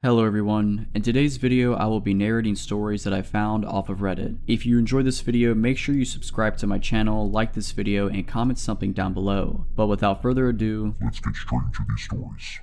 Hello everyone, in today's video I will be narrating stories that I found off of Reddit. If you enjoyed this video, make sure you subscribe to my channel, like this video, and comment something down below. But without further ado, let's get straight into these stories.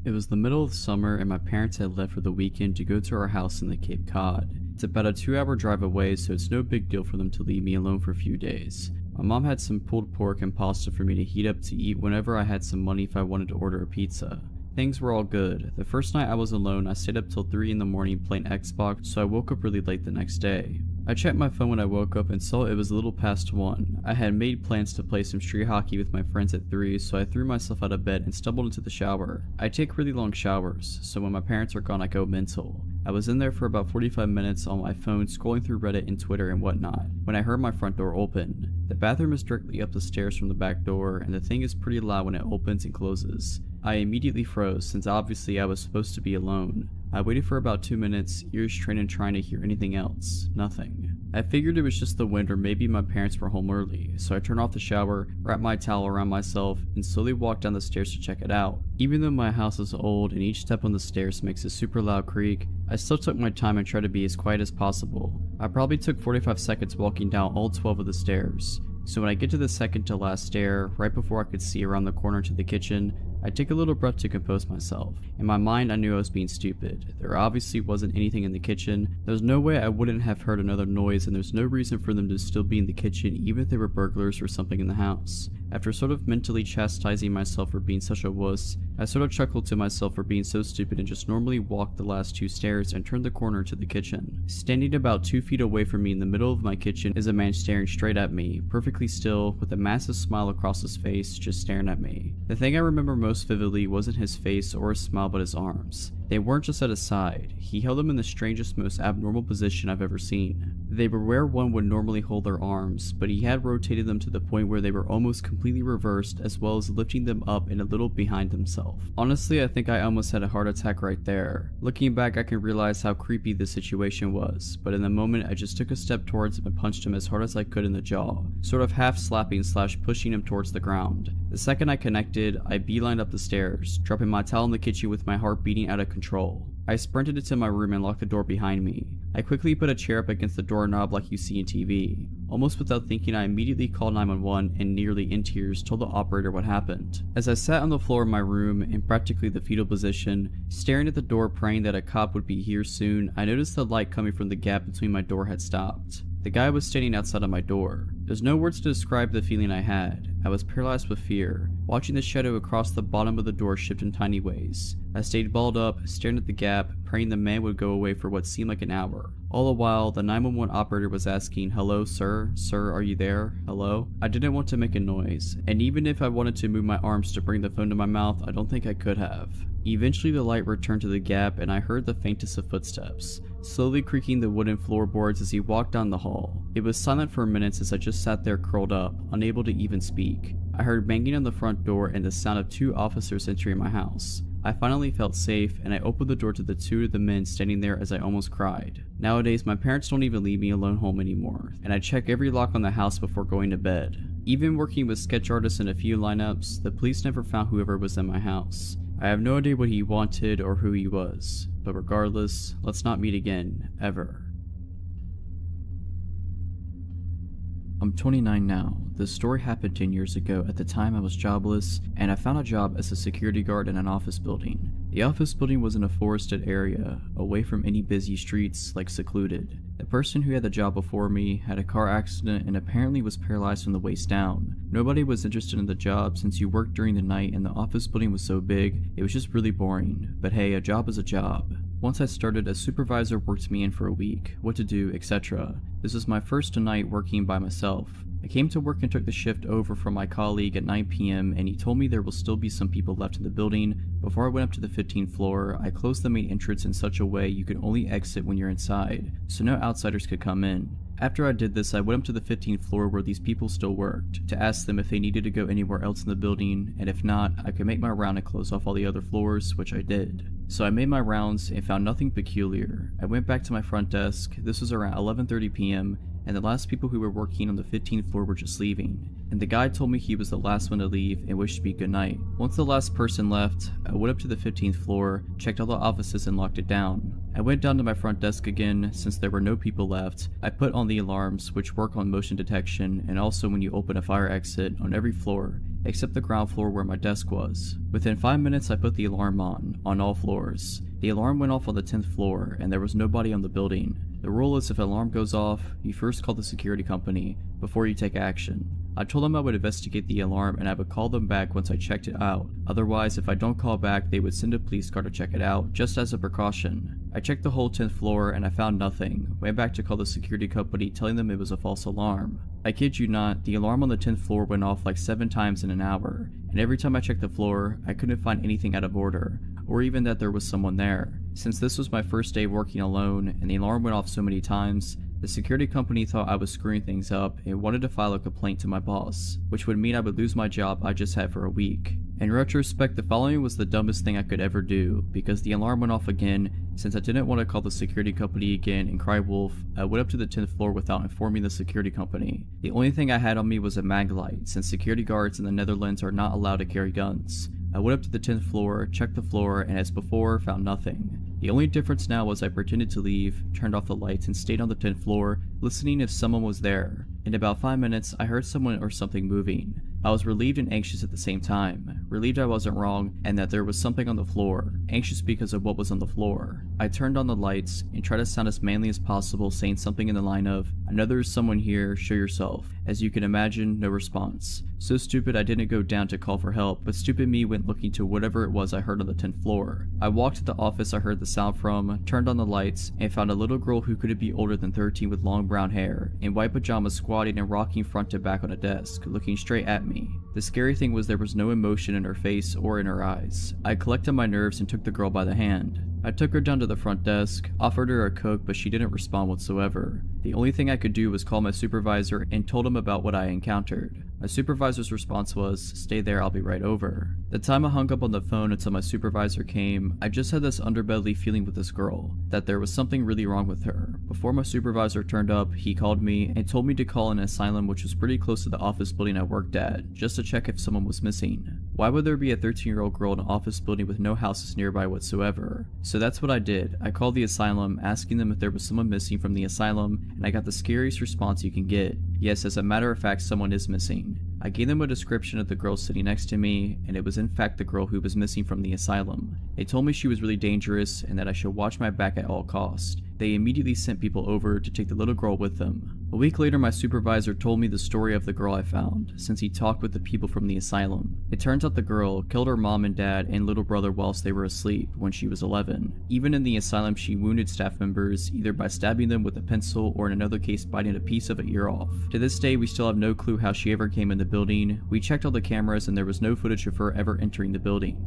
It was the middle of summer and my parents had left for the weekend to go to our house in the Cape Cod. It's about a 2-hour drive away, so it's no big deal for them to leave me alone for a few days. My mom had some pulled pork and pasta for me to heat up to eat whenever I had some money if I wanted to order a pizza. Things were all good. The first night I was alone, I stayed up till 3 in the morning playing Xbox, so I woke up really late the next day. I checked my phone when I woke up and saw it was a little past 1. I had made plans to play some street hockey with my friends at 3, so I threw myself out of bed and stumbled into the shower. I take really long showers, so when my parents are gone I go mental. I was in there for about 45 minutes on my phone scrolling through Reddit and Twitter and whatnot, when I heard my front door open. The bathroom is directly up the stairs from the back door, and the thing is pretty loud when it opens and closes. I immediately froze, since obviously I was supposed to be alone. I waited for about 2 minutes, ears trained and trying to hear anything else. Nothing. I figured it was just the wind or maybe my parents were home early, so I turned off the shower, wrapped my towel around myself, and slowly walked down the stairs to check it out. Even though my house is old and each step on the stairs makes a super loud creak, I still took my time and tried to be as quiet as possible. I probably took 45 seconds walking down all 12 of the stairs. So when I get to the second to last stair, right before I could see around the corner to the kitchen, I take a little breath to compose myself. In my mind, I knew I was being stupid. There obviously wasn't anything in the kitchen. There's no way I wouldn't have heard another noise, and there's no reason for them to still be in the kitchen even if they were burglars or something in the house. After sort of mentally chastising myself for being such a wuss, I sort of chuckled to myself for being so stupid and just normally walked the last 2 stairs and turned the corner to the kitchen. Standing about 2 feet away from me in the middle of my kitchen is a man staring straight at me, perfectly still, with a massive smile across his face, just staring at me. The thing I remember most vividly wasn't his face or his smile but his arms. They weren't just at his side, he held them in the strangest, most abnormal position I've ever seen. They were where one would normally hold their arms, but he had rotated them to the point where they were almost completely reversed, as well as lifting them up and a little behind himself. Honestly, I think I almost had a heart attack right there. Looking back, I can realize how creepy this situation was, but in the moment I just took a step towards him and punched him as hard as I could in the jaw, sort of half slapping / pushing him towards the ground. The second I connected, I beelined up the stairs, dropping my towel in the kitchen with my heart beating out of control. I sprinted into my room and locked the door behind me. I quickly put a chair up against the doorknob like you see in TV. Almost without thinking, I immediately called 911 and nearly in tears told the operator what happened. As I sat on the floor of my room in practically the fetal position, staring at the door praying that a cop would be here soon, I noticed the light coming from the gap between my door had stopped. The guy was standing outside of my door. There's no words to describe the feeling I had. I was paralyzed with fear, watching the shadow across the bottom of the door shift in tiny ways. I stayed balled up, staring at the gap, praying the man would go away for what seemed like an hour. All the while, the 911 operator was asking, "Hello, sir? Sir, are you there? Hello?" I didn't want to make a noise, and even if I wanted to move my arms to bring the phone to my mouth, I don't think I could have. Eventually the light returned to the gap and I heard the faintest of footsteps, slowly creaking the wooden floorboards as he walked down the hall. It was silent for minutes as I just sat there curled up, unable to even speak. I heard banging on the front door and the sound of 2 officers entering my house. I finally felt safe, and I opened the door to the 2 of the men standing there as I almost cried. Nowadays, my parents don't even leave me alone home anymore, and I check every lock on the house before going to bed. Even working with sketch artists in a few lineups, the police never found whoever was in my house. I have no idea what he wanted or who he was, but regardless, let's not meet again, ever. I'm 29 now. This story happened 10 years ago. At the time I was jobless, and I found a job as a security guard in an office building. The office building was in a forested area, away from any busy streets, like secluded. The person who had the job before me had a car accident and apparently was paralyzed from the waist down. Nobody was interested in the job since you worked during the night and the office building was so big, it was just really boring. But hey, a job is a job. Once I started, a supervisor worked me in for a week, what to do, etc. This was my first night working by myself. I came to work and took the shift over from my colleague at 9 p.m. and he told me there will still be some people left in the building. Before I went up to the 15th floor, I closed the main entrance in such a way you could only exit when you're inside, so no outsiders could come in. After I did this, I went up to the 15th floor where these people still worked, to ask them if they needed to go anywhere else in the building, and if not, I could make my round and close off all the other floors, which I did. So I made my rounds and found nothing peculiar. I went back to my front desk. This was around 11:30 p.m. and the last people who were working on the 15th floor were just leaving. And the guy told me he was the last one to leave and wished me good night. Once the last person left, I went up to the 15th floor, checked all the offices and locked it down. I went down to my front desk again. Since there were no people left, I put on the alarms, which work on motion detection and also when you open a fire exit, on every floor, except the ground floor where my desk was. Within 5 minutes I put the alarm on all floors. The alarm went off on the 10th floor and there was nobody on the building. The rule is if an alarm goes off, you first call the security company before you take action. I told them I would investigate the alarm and I would call them back once I checked it out. Otherwise, if I don't call back, they would send a police car to check it out, just as a precaution. I checked the whole 10th floor and I found nothing. Went back to call the security company telling them it was a false alarm. I kid you not, the alarm on the 10th floor went off like 7 times in an hour, and every time I checked the floor, I couldn't find anything out of order, or even that there was someone there. Since this was my first day working alone and the alarm went off so many times, the security company thought I was screwing things up and wanted to file a complaint to my boss, which would mean I would lose my job I just had for a week. In retrospect, the following was the dumbest thing I could ever do, because the alarm went off again. Since I didn't want to call the security company again and cry wolf, I went up to the 10th floor without informing the security company. The only thing I had on me was a mag light, since security guards in the Netherlands are not allowed to carry guns. I went up to the 10th floor, checked the floor, and as before, found nothing. The only difference now was I pretended to leave, turned off the lights, and stayed on the 10th floor, listening if someone was there. In about 5 minutes, I heard someone or something moving. I was relieved and anxious at the same time. Relieved I wasn't wrong, and that there was something on the floor. Anxious because of what was on the floor. I turned on the lights, and tried to sound as manly as possible, saying something in the line of, "I know there's someone here, show yourself." As you can imagine, no response. So stupid I didn't go down to call for help, but stupid me went looking to whatever it was I heard on the 10th floor. I walked to the office I heard the sound from, turned on the lights, and found a little girl who couldn't be older than 13 with long brown hair, in white pajamas squatting and rocking front to back on a desk, looking straight at me. The scary thing was there was no emotion in her face or in her eyes. I collected my nerves and took the girl by the hand. I took her down to the front desk, offered her a Coke, but she didn't respond whatsoever. The only thing I could do was call my supervisor and told him about what I encountered. My supervisor's response was, "Stay there, I'll be right over." The time I hung up on the phone until my supervisor came, I just had this underbelly feeling with this girl, that there was something really wrong with her. Before my supervisor turned up, he called me and told me to call an asylum which was pretty close to the office building I worked at, just to check if someone was missing. Why would there be a 13-year-old girl in an office building with no houses nearby whatsoever? So that's what I did. I called the asylum, asking them if there was someone missing from the asylum, and I got the scariest response you can get. Yes, as a matter of fact, someone is missing. I gave them a description of the girl sitting next to me, and it was in fact the girl who was missing from the asylum. They told me she was really dangerous and that I should watch my back at all costs. They immediately sent people over to take the little girl with them. A week later, my supervisor told me the story of the girl I found, since he talked with the people from the asylum. It turns out the girl killed her mom and dad and little brother whilst they were asleep when she was 11. Even in the asylum, she wounded staff members, either by stabbing them with a pencil or in another case biting a piece of an ear off. To this day, we still have no clue how she ever came in the building. We checked all the cameras and there was no footage of her ever entering the building.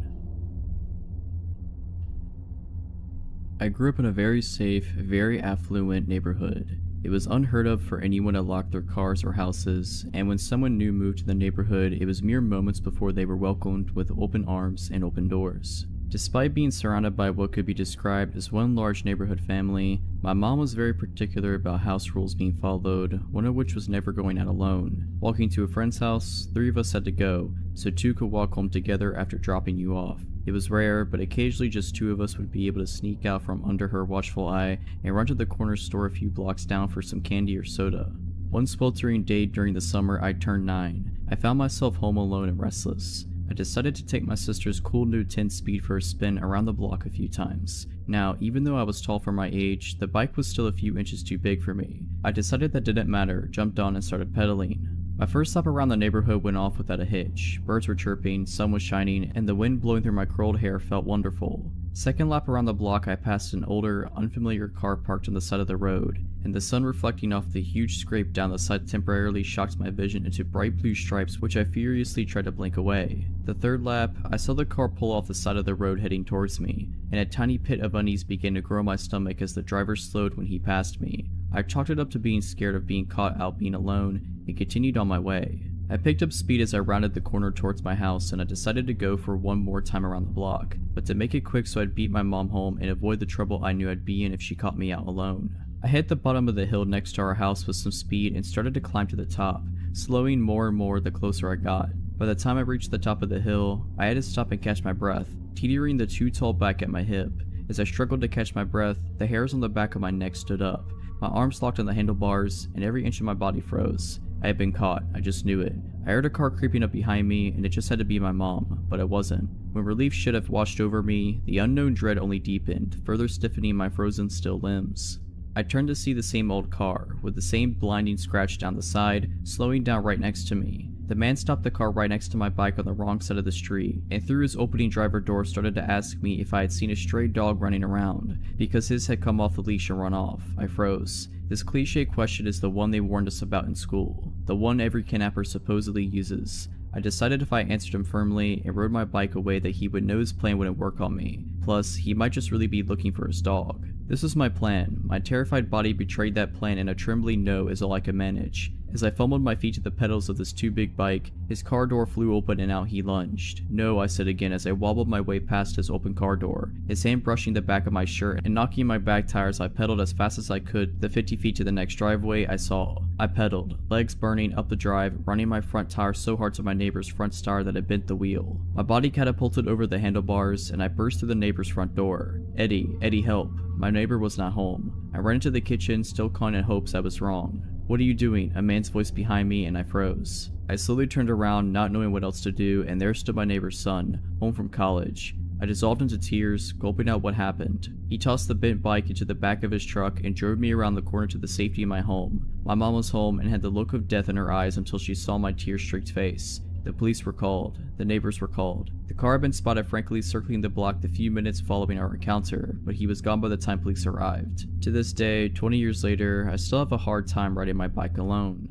I grew up in a very safe, very affluent neighborhood. It was unheard of for anyone to lock their cars or houses, and when someone new moved to the neighborhood, it was mere moments before they were welcomed with open arms and open doors. Despite being surrounded by what could be described as one large neighborhood family, my mom was very particular about house rules being followed, one of which was never going out alone. Walking to a friend's house, 3 of us had to go, so 2 could walk home together after dropping you off. It was rare, but occasionally just 2 of us would be able to sneak out from under her watchful eye and run to the corner store a few blocks down for some candy or soda. One sweltering day during the summer I turned 9. I found myself home alone and restless. I decided to take my sister's cool new 10-speed for a spin around the block a few times. Now, even though I was tall for my age, the bike was still a few inches too big for me. I decided that didn't matter, jumped on and started pedaling. My first lap around the neighborhood went off without a hitch. Birds were chirping, sun was shining, and the wind blowing through my curled hair felt wonderful. Second lap around the block, I passed an older, unfamiliar car parked on the side of the road, and the sun reflecting off the huge scrape down the side temporarily shocked my vision into bright blue stripes which I furiously tried to blink away. The third lap, I saw the car pull off the side of the road heading towards me, and a tiny pit of unease began to grow in my stomach as the driver slowed when he passed me. I chalked it up to being scared of being caught out being alone, and continued on my way. I picked up speed as I rounded the corner towards my house, and I decided to go for one more time around the block, but to make it quick so I'd beat my mom home and avoid the trouble I knew I'd be in if she caught me out alone. I hit the bottom of the hill next to our house with some speed and started to climb to the top, slowing more and more the closer I got. By the time I reached the top of the hill, I had to stop and catch my breath, teetering the too tall back at my hip. As I struggled to catch my breath, the hairs on the back of my neck stood up. My arms locked on the handlebars, and every inch of my body froze. I had been caught, I just knew it. I heard a car creeping up behind me, and it just had to be my mom, but it wasn't. When relief should have washed over me, the unknown dread only deepened, further stiffening my frozen still limbs. I turned to see the same old car, with the same blinding scratch down the side, slowing down right next to me. The man stopped the car right next to my bike on the wrong side of the street, and through his opening driver door started to ask me if I had seen a stray dog running around, because his had come off the leash and run off. I froze. This cliche question is the one they warned us about in school, the one every kidnapper supposedly uses. I decided if I answered him firmly and rode my bike away that he would know his plan wouldn't work on me. Plus, he might just really be looking for his dog. This was my plan. My terrified body betrayed that plan, and a trembling no is all I could manage. As I fumbled my feet to the pedals of this too big bike, his car door flew open and out he lunged. No, I said again as I wobbled my way past his open car door, his hand brushing the back of my shirt and knocking my back tires. I pedaled as fast as I could the 50 feet to the next driveway I saw. I pedaled, legs burning, up the drive, running my front tire so hard to my neighbor's front tire that it bent the wheel. My body catapulted over the handlebars, and I burst through the neighbor's front door. Eddie, help. My neighbor was not home. I ran into the kitchen, still caught in hopes I was wrong. What are you doing? A man's voice behind me, and I froze. I slowly turned around, not knowing what else to do, and there stood my neighbor's son, home from college. I dissolved into tears, gulping out what happened. He tossed the bent bike into the back of his truck and drove me around the corner to the safety of my home. My mom was home and had the look of death in her eyes until she saw my tear-streaked face. The police were called. The neighbors were called. The car had been spotted frankly circling the block the few minutes following our encounter, but he was gone by the time police arrived. To this day, 20 years later, I still have a hard time riding my bike alone.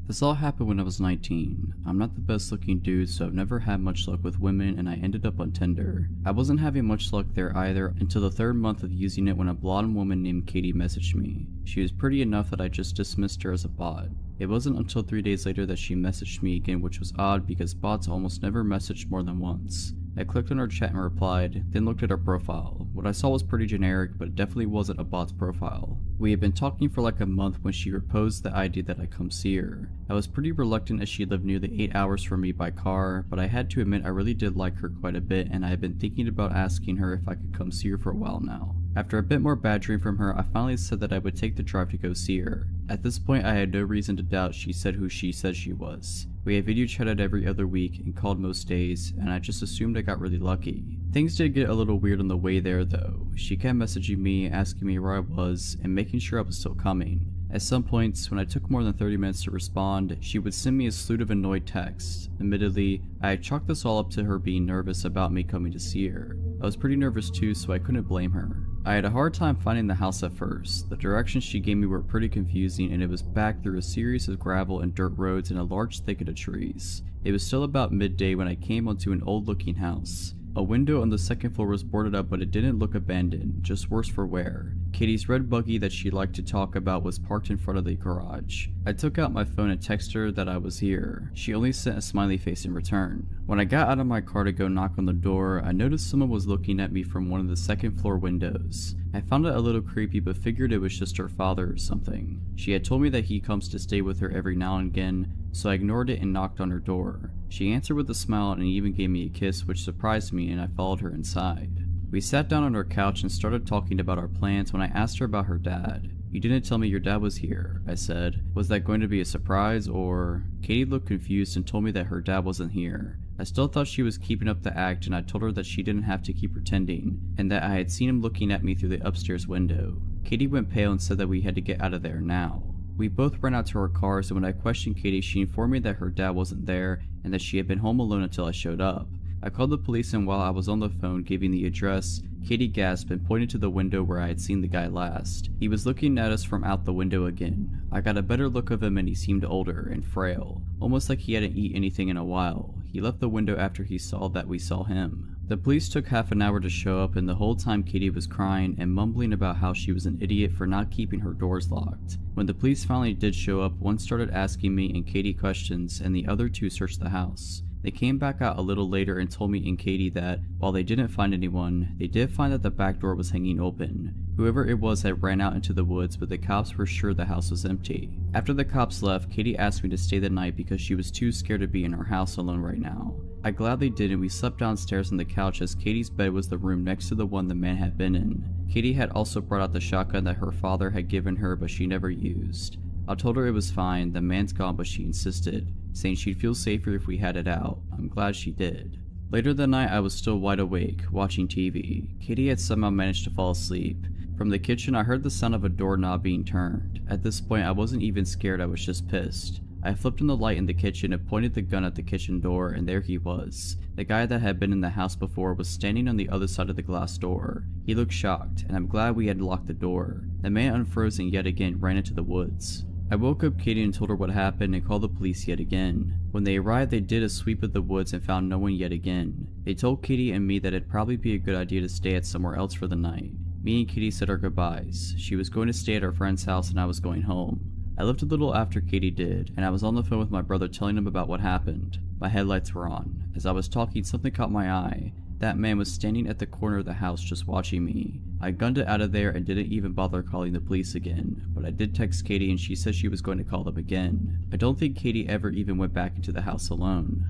This all happened when I was 19. I'm not the best looking dude, so I've never had much luck with women, and I ended up on Tinder. I wasn't having much luck there either until the third month of using it when a blonde woman named Katie messaged me. She was pretty enough that I just dismissed her as a bot. It wasn't until 3 days later that she messaged me again, which was odd because bots almost never messaged more than once. I clicked on her chat and replied, then looked at her profile. What I saw was pretty generic, but it definitely wasn't a bot's profile. We had been talking for like a month when she proposed the idea that I come see her. I was pretty reluctant as she lived nearly 8 hours from me by car, but I had to admit I really did like her quite a bit, and I had been thinking about asking her if I could come see her for a while now. After a bit more badgering from her, I finally said that I would take the drive to go see her. At this point, I had no reason to doubt she said who she said she was. We had video chatted every other week and called most days, and I just assumed I got really lucky. Things did get a little weird on the way there though. She kept messaging me, asking me where I was, and making sure I was still coming. At some points, when I took more than 30 minutes to respond, she would send me a slew of annoyed texts. Admittedly, I had chalked this all up to her being nervous about me coming to see her. I was pretty nervous too, so I couldn't blame her. I had a hard time finding the house at first. The directions she gave me were pretty confusing, and it was back through a series of gravel and dirt roads and a large thicket of trees. It was still about midday when I came onto an old-looking house. A window on the second floor was boarded up, but it didn't look abandoned, just worse for wear. Katie's red buggy that she liked to talk about was parked in front of the garage. I took out my phone and texted her that I was here. She only sent a smiley face in return. When I got out of my car to go knock on the door, I noticed someone was looking at me from one of the second floor windows. I found it a little creepy, but figured it was just her father or something. She had told me that he comes to stay with her every now and again, so I ignored it and knocked on her door. She answered with a smile and even gave me a kiss, which surprised me, and I followed her inside. We sat down on her couch and started talking about our plans when I asked her about her dad. "You didn't tell me your dad was here," I said. "Was that going to be a surprise or?" Katie looked confused and told me that her dad wasn't here. I still thought she was keeping up the act, and I told her that she didn't have to keep pretending, and that I had seen him looking at me through the upstairs window. Katie went pale and said that we had to get out of there now. We both ran out to our cars, and when I questioned Katie, she informed me that her dad wasn't there and that she had been home alone until I showed up. I called the police, and while I was on the phone giving the address, Katie gasped and pointed to the window where I had seen the guy last. He was looking at us from out the window again. I got a better look of him, and he seemed older and frail, almost like he hadn't eaten anything in a while. He left the window after he saw that we saw him. The police took half an hour to show up, and the whole time Katie was crying and mumbling about how she was an idiot for not keeping her doors locked. When the police finally did show up, one started asking me and Katie questions, and the other two searched the house. They came back out a little later and told me and Katie that, while they didn't find anyone, they did find that the back door was hanging open. Whoever it was had ran out into the woods, but the cops were sure the house was empty. After the cops left, Katie asked me to stay the night because she was too scared to be in her house alone right now. I gladly did, and we slept downstairs on the couch as Katie's bed was the room next to the one the man had been in. Katie had also brought out the shotgun that her father had given her but she never used. I told her it was fine, the man's gone, but she insisted, saying she'd feel safer if we had it out. I'm glad she did. Later that night I was still wide awake, watching TV. Katie had somehow managed to fall asleep. From the kitchen I heard the sound of a doorknob being turned. At this point I wasn't even scared, I was just pissed. I flipped on the light in the kitchen and pointed the gun at the kitchen door, and there he was. The guy that had been in the house before was standing on the other side of the glass door. He looked shocked, and I'm glad we had locked the door. The man unfroze and yet again ran into the woods. I woke up Katie and told her what happened and called the police yet again. When they arrived, they did a sweep of the woods and found no one yet again. They told Katie and me that it'd probably be a good idea to stay at somewhere else for the night. Me and Katie said our goodbyes. She was going to stay at our friend's house and I was going home. I left a little after Katie did, and I was on the phone with my brother telling him about what happened. My headlights were on. As I was talking, something caught my eye. That man was standing at the corner of the house just watching me. I gunned it out of there and didn't even bother calling the police again, but I did text Katie and she said she was going to call them again. I don't think Katie ever even went back into the house alone.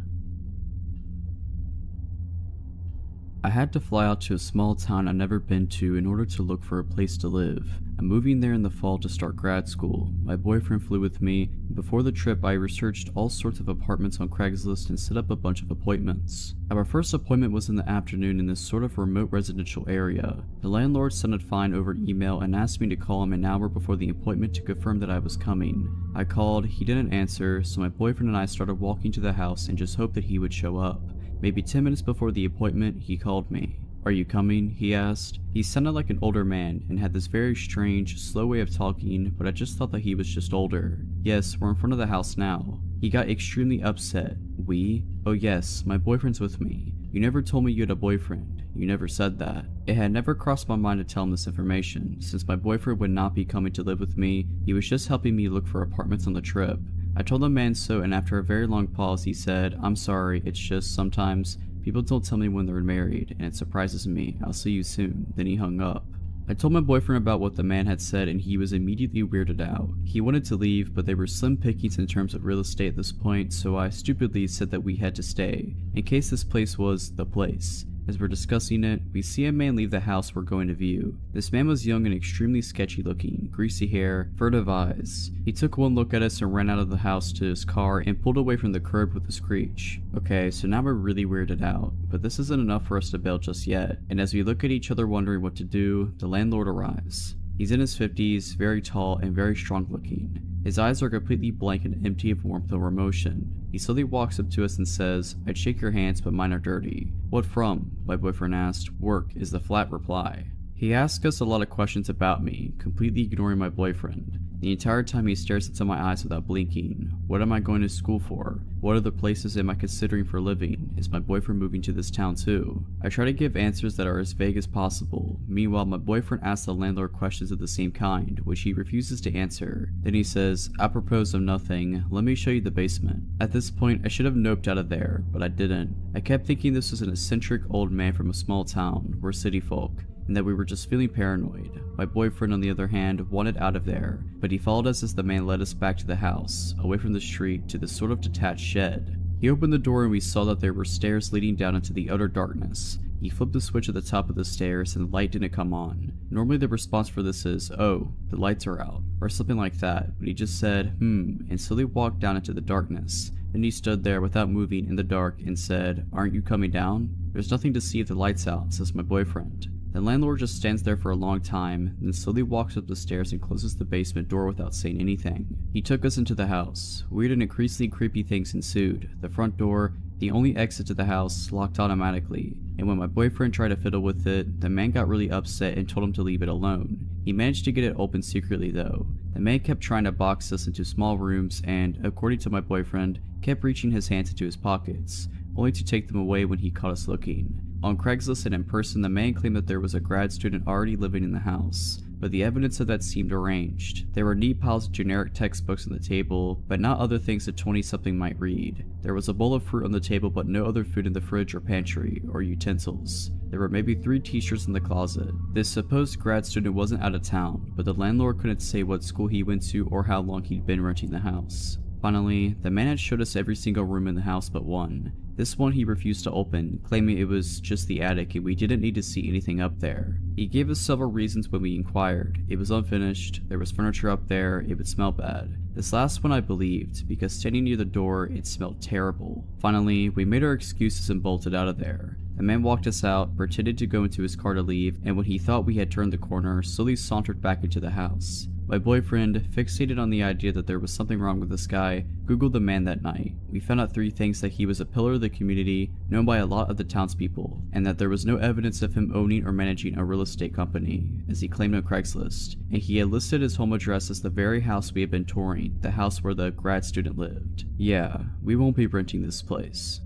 I had to fly out to a small town I'd never been to in order to look for a place to live. I'm moving there in the fall to start grad school. My boyfriend flew with me. Before the trip, I researched all sorts of apartments on Craigslist and set up a bunch of appointments. Our first appointment was in the afternoon in this sort of remote residential area. The landlord sounded fine over email and asked me to call him an hour before the appointment to confirm that I was coming. I called, he didn't answer, so my boyfriend and I started walking to the house and just hoped that he would show up. Maybe 10 minutes before the appointment, he called me. "Are you coming?" he asked. He sounded like an older man and had this very strange, slow way of talking, but I just thought that he was just older. "Yes, we're in front of the house now." He got extremely upset. "We? Oh yes, my boyfriend's with me. You never told me you had a boyfriend. You never said that." It had never crossed my mind to tell him this information. Since my boyfriend would not be coming to live with me, he was just helping me look for apartments on the trip. I told the man so, and after a very long pause he said, "I'm sorry, it's just sometimes people don't tell me when they're married, and it surprises me. I'll see you soon." Then he hung up. I told my boyfriend about what the man had said and he was immediately weirded out. He wanted to leave, but they were slim pickings in terms of real estate at this point, so I stupidly said that we had to stay, in case this place was the place. As we're discussing it, we see a man leave the house we're going to view. This man was young and extremely sketchy looking, greasy hair, furtive eyes. He took one look at us and ran out of the house to his car and pulled away from the curb with a screech. Okay, so now we're really weirded out, but this isn't enough for us to bail just yet, and as we look at each other wondering what to do, the landlord arrives. He's in his 50s, very tall and very strong looking. His eyes are completely blank and empty of warmth or emotion. He slowly walks up to us and says, "I'd shake your hands, but mine are dirty." "What from?" my boyfriend asked. "Work," is the flat reply. He asks us a lot of questions about me, completely ignoring my boyfriend. The entire time he stares into my eyes without blinking. What am I going to school for? What other places am I considering for living? Is my boyfriend moving to this town too? I try to give answers that are as vague as possible. Meanwhile, my boyfriend asks the landlord questions of the same kind, which he refuses to answer. Then he says, "Apropos of nothing, let me show you the basement." At this point, I should have noped out of there, but I didn't. I kept thinking this was an eccentric old man from a small town. We're city folk, and that we were just feeling paranoid. My boyfriend, on the other hand, wanted out of there, but he followed us as the man led us back to the house, away from the street to this sort of detached shed. He opened the door and we saw that there were stairs leading down into the utter darkness. He flipped the switch at the top of the stairs and the light didn't come on. Normally the response for this is, "Oh, the lights are out," or something like that, but he just said, and slowly walked down into the darkness. Then he stood there without moving in the dark and said, "Aren't you coming down?" "There's nothing to see if the light's out," says my boyfriend. The landlord just stands there for a long time, then slowly walks up the stairs and closes the basement door without saying anything. He took us into the house. Weird and increasingly creepy things ensued. The front door, the only exit to the house, locked automatically, and when my boyfriend tried to fiddle with it, the man got really upset and told him to leave it alone. He managed to get it open secretly though. The man kept trying to box us into small rooms and, according to my boyfriend, kept reaching his hands into his pockets, only to take them away when he caught us looking. On Craigslist and in person, the man claimed that there was a grad student already living in the house. but the evidence of that seemed arranged. There were neat piles of generic textbooks on the table, but not other things a 20-something might read. There was a bowl of fruit on the table, but no other food in the fridge or pantry, or utensils. There were maybe 3 t-shirts in the closet. This supposed grad student wasn't out of town, but the landlord couldn't say what school he went to or how long he'd been renting the house. Finally, the man had showed us every single room in the house but one. This one he refused to open, claiming it was just the attic and we didn't need to see anything up there. He gave us several reasons when we inquired. It was unfinished, there was furniture up there, it would smell bad. This last one I believed, because standing near the door, it smelled terrible. Finally, we made our excuses and bolted out of there. The man walked us out, pretended to go into his car to leave, and when he thought we had turned the corner, slowly sauntered back into the house. My boyfriend, fixated on the idea that there was something wrong with this guy, googled the man that night. We found out 3 things: that he was a pillar of the community, known by a lot of the townspeople, and that there was no evidence of him owning or managing a real estate company, as he claimed on Craigslist, and he had listed his home address as the very house we had been touring, the house where the grad student lived. Yeah, we won't be renting this place.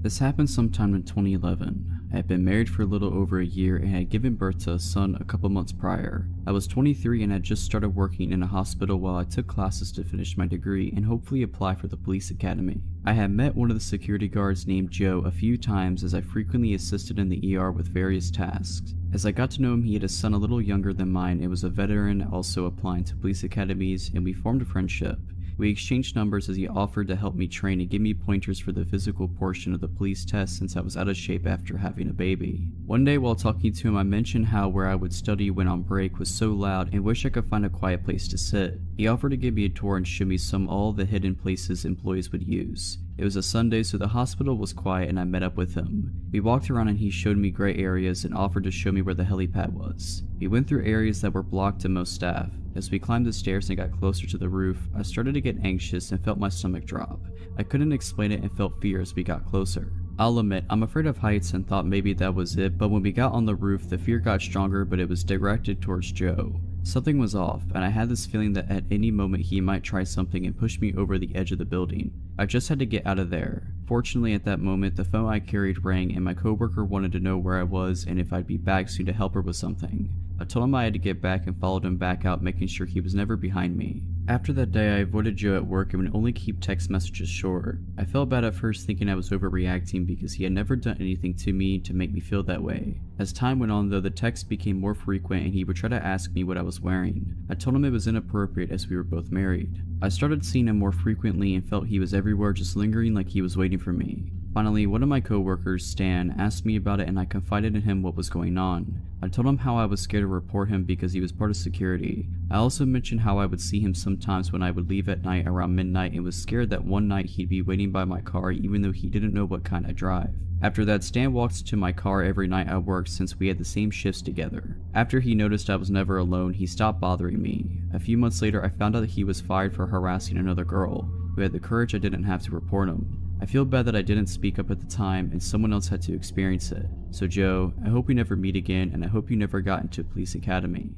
This happened sometime in 2011. I had been married for a little over a year and had given birth to a son a couple months prior. I was 23 and had just started working in a hospital while I took classes to finish my degree and hopefully apply for the police academy. I had met one of the security guards named Joe a few times as I frequently assisted in the ER with various tasks. As I got to know him, he had a son a little younger than mine and was a veteran also applying to police academies, and we formed a friendship. We exchanged numbers as he offered to help me train and give me pointers for the physical portion of the police test since I was out of shape after having a baby. One day while talking to him, I mentioned how where I would study when on break was so loud and wish I could find a quiet place to sit. He offered to give me a tour and show me all the hidden places employees would use. It was a Sunday, so the hospital was quiet and I met up with him. We walked around and he showed me gray areas and offered to show me where the helipad was. We went through areas that were blocked to most staff. As we climbed the stairs and got closer to the roof, I started to get anxious and felt my stomach drop. I couldn't explain it and felt fear as we got closer. I'll admit, I'm afraid of heights and thought maybe that was it, but when we got on the roof, the fear got stronger, but it was directed towards Joe. Something was off, and I had this feeling that at any moment he might try something and push me over the edge of the building. I just had to get out of there. Fortunately, at that moment, the phone I carried rang and my coworker wanted to know where I was and if I'd be back soon to help her with something. I told him I had to get back and followed him back out, making sure he was never behind me. After that day, I avoided Joe at work and would only keep text messages short. I felt bad at first, thinking I was overreacting because he had never done anything to me to make me feel that way. As time went on though, the texts became more frequent and he would try to ask me what I was wearing. I told him it was inappropriate as we were both married. I started seeing him more frequently and felt he was everywhere, just lingering like he was waiting for me. Finally, one of my coworkers, Stan, asked me about it and I confided in him what was going on. I told him how I was scared to report him because he was part of security. I also mentioned how I would see him sometimes when I would leave at night around midnight and was scared that one night he'd be waiting by my car even though he didn't know what kind I drive. After that, Stan walked to my car every night I worked since we had the same shifts together. After he noticed I was never alone, he stopped bothering me. A few months later, I found out that he was fired for harassing another girl, who had the courage I didn't have to report him. I feel bad that I didn't speak up at the time and someone else had to experience it. So Joe, I hope we never meet again and I hope you never got into police academy.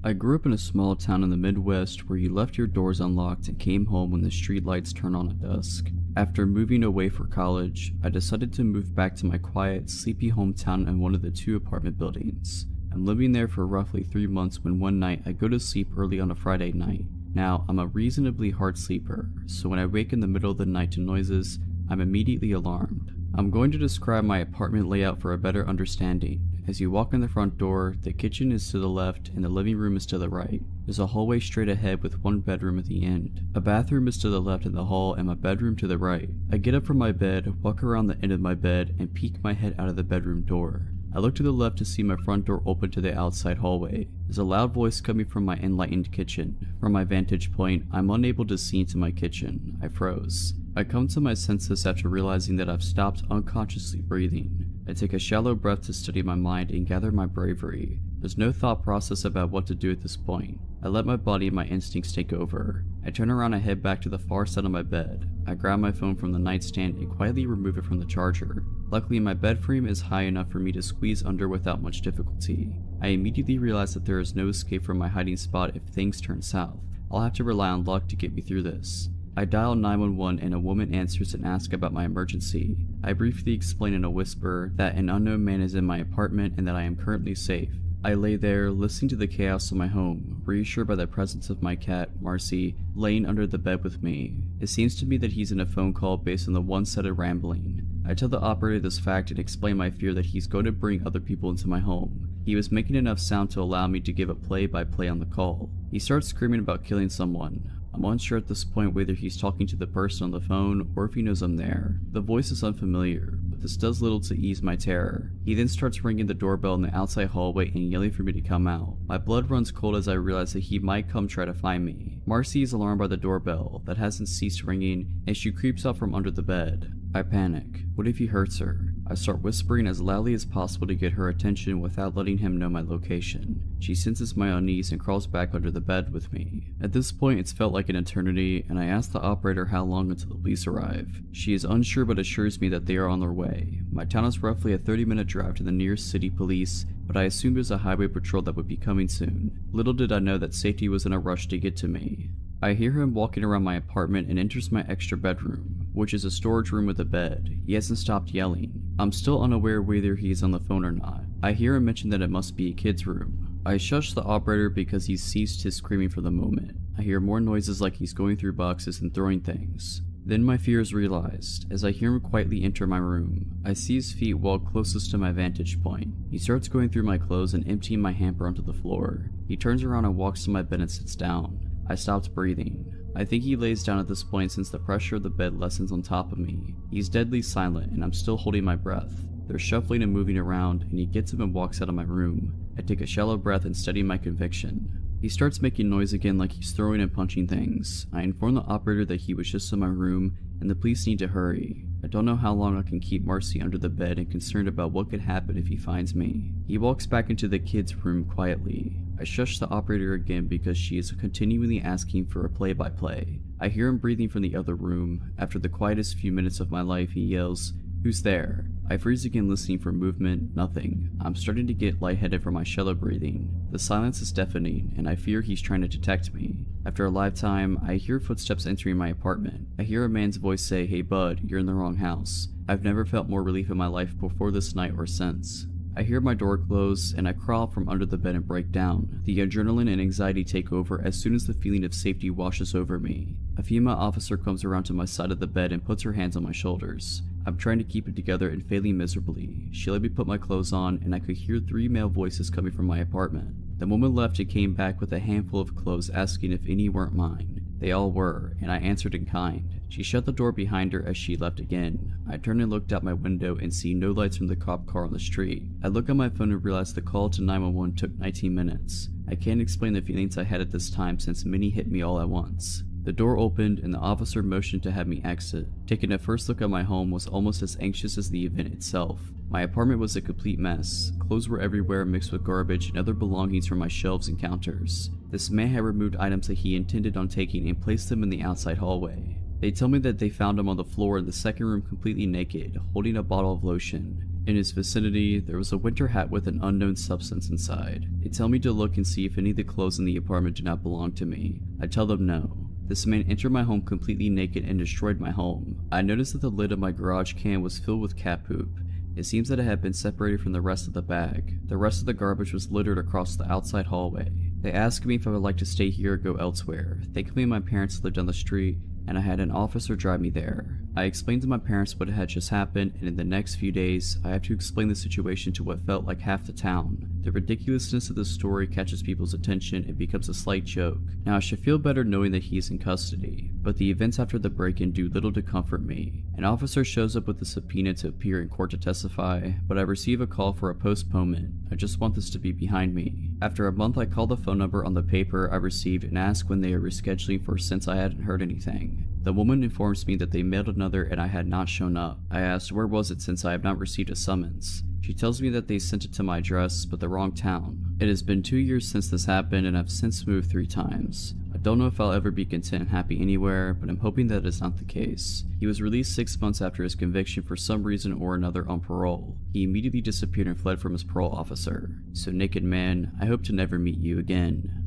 I grew up in a small town in the Midwest where you left your doors unlocked and came home when the street lights turned on at dusk. After moving away for college, I decided to move back to my quiet, sleepy hometown in one of the 2 apartment buildings. I'm living there for roughly 3 months when one night I go to sleep early on a Friday night. Now, I'm a reasonably hard sleeper, so when I wake in the middle of the night to noises, I'm immediately alarmed. I'm going to describe my apartment layout for a better understanding. As you walk in the front door, the kitchen is to the left and the living room is to the right. There's a hallway straight ahead with one bedroom at the end. A bathroom is to the left in the hall and my bedroom to the right. I get up from my bed, walk around the end of my bed, and peek my head out of the bedroom door. I look to the left to see my front door open to the outside hallway. There's a loud voice coming from my enlightened kitchen. From my vantage point, I'm unable to see into my kitchen. I froze. I come to my senses after realizing that I've stopped unconsciously breathing. I take a shallow breath to steady my mind and gather my bravery. There's no thought process about what to do at this point. I let my body and my instincts take over. I turn around and head back to the far side of my bed. I grab my phone from the nightstand and quietly remove it from the charger. Luckily, my bed frame is high enough for me to squeeze under without much difficulty. I immediately realize that there is no escape from my hiding spot if things turn south. I'll have to rely on luck to get me through this. I dial 911 and a woman answers and asks about my emergency. I briefly explain in a whisper that an unknown man is in my apartment and that I am currently safe. I lay there, listening to the chaos of my home, reassured by the presence of my cat, Marcy, laying under the bed with me. It seems to me that he's in a phone call based on the one-sided rambling. I tell the operator this fact and explain my fear that he's going to bring other people into my home. He was making enough sound to allow me to give a play-by-play on the call. He starts screaming about killing someone. I'm unsure at this point whether he's talking to the person on the phone or if he knows I'm there. The voice is unfamiliar, but this does little to ease my terror. He then starts ringing the doorbell in the outside hallway and yelling for me to come out. My blood runs cold as I realize that he might come try to find me. Marcy is alarmed by the doorbell that hasn't ceased ringing, and she creeps out from under the bed. I panic. What if he hurts her? I start whispering as loudly as possible to get her attention without letting him know my location. She senses my unease and crawls back under the bed with me. At this point, it's felt like an eternity, and I ask the operator how long until the police arrive. She is unsure but assures me that they are on their way. My town is roughly a 30-minute drive to the nearest city police, but I assumed it was a highway patrol that would be coming soon. Little did I know that safety was in a rush to get to me. I hear him walking around my apartment and enters my extra bedroom, which is a storage room with a bed. He hasn't stopped yelling. I'm still unaware whether he is on the phone or not. I hear him mention that it must be a kid's room. I shush the operator because he's ceased his screaming for the moment. I hear more noises like he's going through boxes and throwing things. Then my fear is realized, as I hear him quietly enter my room. I see his feet walk closest to my vantage point. He starts going through my clothes and emptying my hamper onto the floor. He turns around and walks to my bed and sits down. I stopped breathing. I think he lays down at this point since the pressure of the bed lessens on top of me. He's deadly silent and I'm still holding my breath. They're shuffling and moving around and he gets up and walks out of my room. I take a shallow breath and steady my conviction. He starts making noise again like he's throwing and punching things. I inform the operator that he was just in my room and the police need to hurry. I don't know how long I can keep Marcy under the bed and concerned about what could happen if he finds me. He walks back into the kid's room quietly. I shush the operator again because she is continually asking for a play-by-play. I hear him breathing from the other room. After the quietest few minutes of my life, he yells, "Who's there?" I freeze again listening for movement, nothing. I'm starting to get lightheaded from my shallow breathing. The silence is deafening, and I fear he's trying to detect me. After a lifetime, I hear footsteps entering my apartment. I hear a man's voice say, "Hey bud, you're in the wrong house." I've never felt more relief in my life before this night or since. I hear my door close, and I crawl from under the bed and break down. The adrenaline and anxiety take over as soon as the feeling of safety washes over me. A female officer comes around to my side of the bed and puts her hands on my shoulders. I'm trying to keep it together and failing miserably. She let me put my clothes on, and I could hear 3 male voices coming from my apartment. The woman left and came back with a handful of clothes asking if any weren't mine. They all were, and I answered in kind. She shut the door behind her as she left again. I turned and looked out my window and see no lights from the cop car on the street. I look at my phone and realize the call to 911 took 19 minutes. I can't explain the feelings I had at this time since many hit me all at once. The door opened and the officer motioned to have me exit. Taking a first look at my home was almost as anxious as the event itself. My apartment was a complete mess. Clothes were everywhere mixed with garbage and other belongings from my shelves and counters. This man had removed items that he intended on taking and placed them in the outside hallway. They tell me that they found him on the floor in the second room completely naked, holding a bottle of lotion. In his vicinity, there was a winter hat with an unknown substance inside. They tell me to look and see if any of the clothes in the apartment do not belong to me. I tell them no. This man entered my home completely naked and destroyed my home. I noticed that the lid of my garage can was filled with cat poop. It seems that it had been separated from the rest of the bag. The rest of the garbage was littered across the outside hallway. They asked me if I would like to stay here or go elsewhere. Thankfully, my parents lived down the street, and I had an officer drive me there. I explained to my parents what had just happened, and in the next few days, I have to explain the situation to what felt like half the town. The ridiculousness of the story catches people's attention and becomes a slight joke. Now I should feel better knowing that he is in custody, but the events after the break-in do little to comfort me. An officer shows up with a subpoena to appear in court to testify, but I receive a call for a postponement. I just want this to be behind me. After a month, I call the phone number on the paper I received and ask when they are rescheduling for since I hadn't heard anything. The woman informs me that they mailed another and I had not shown up. I asked where was it since I have not received a summons. She tells me that they sent it to my address, but the wrong town. It has been 2 years since this happened and I've since moved 3 times. I don't know if I'll ever be content and happy anywhere, but I'm hoping that is not the case. He was released 6 months after his conviction for some reason or another on parole. He immediately disappeared and fled from his parole officer. So naked man, I hope to never meet you again.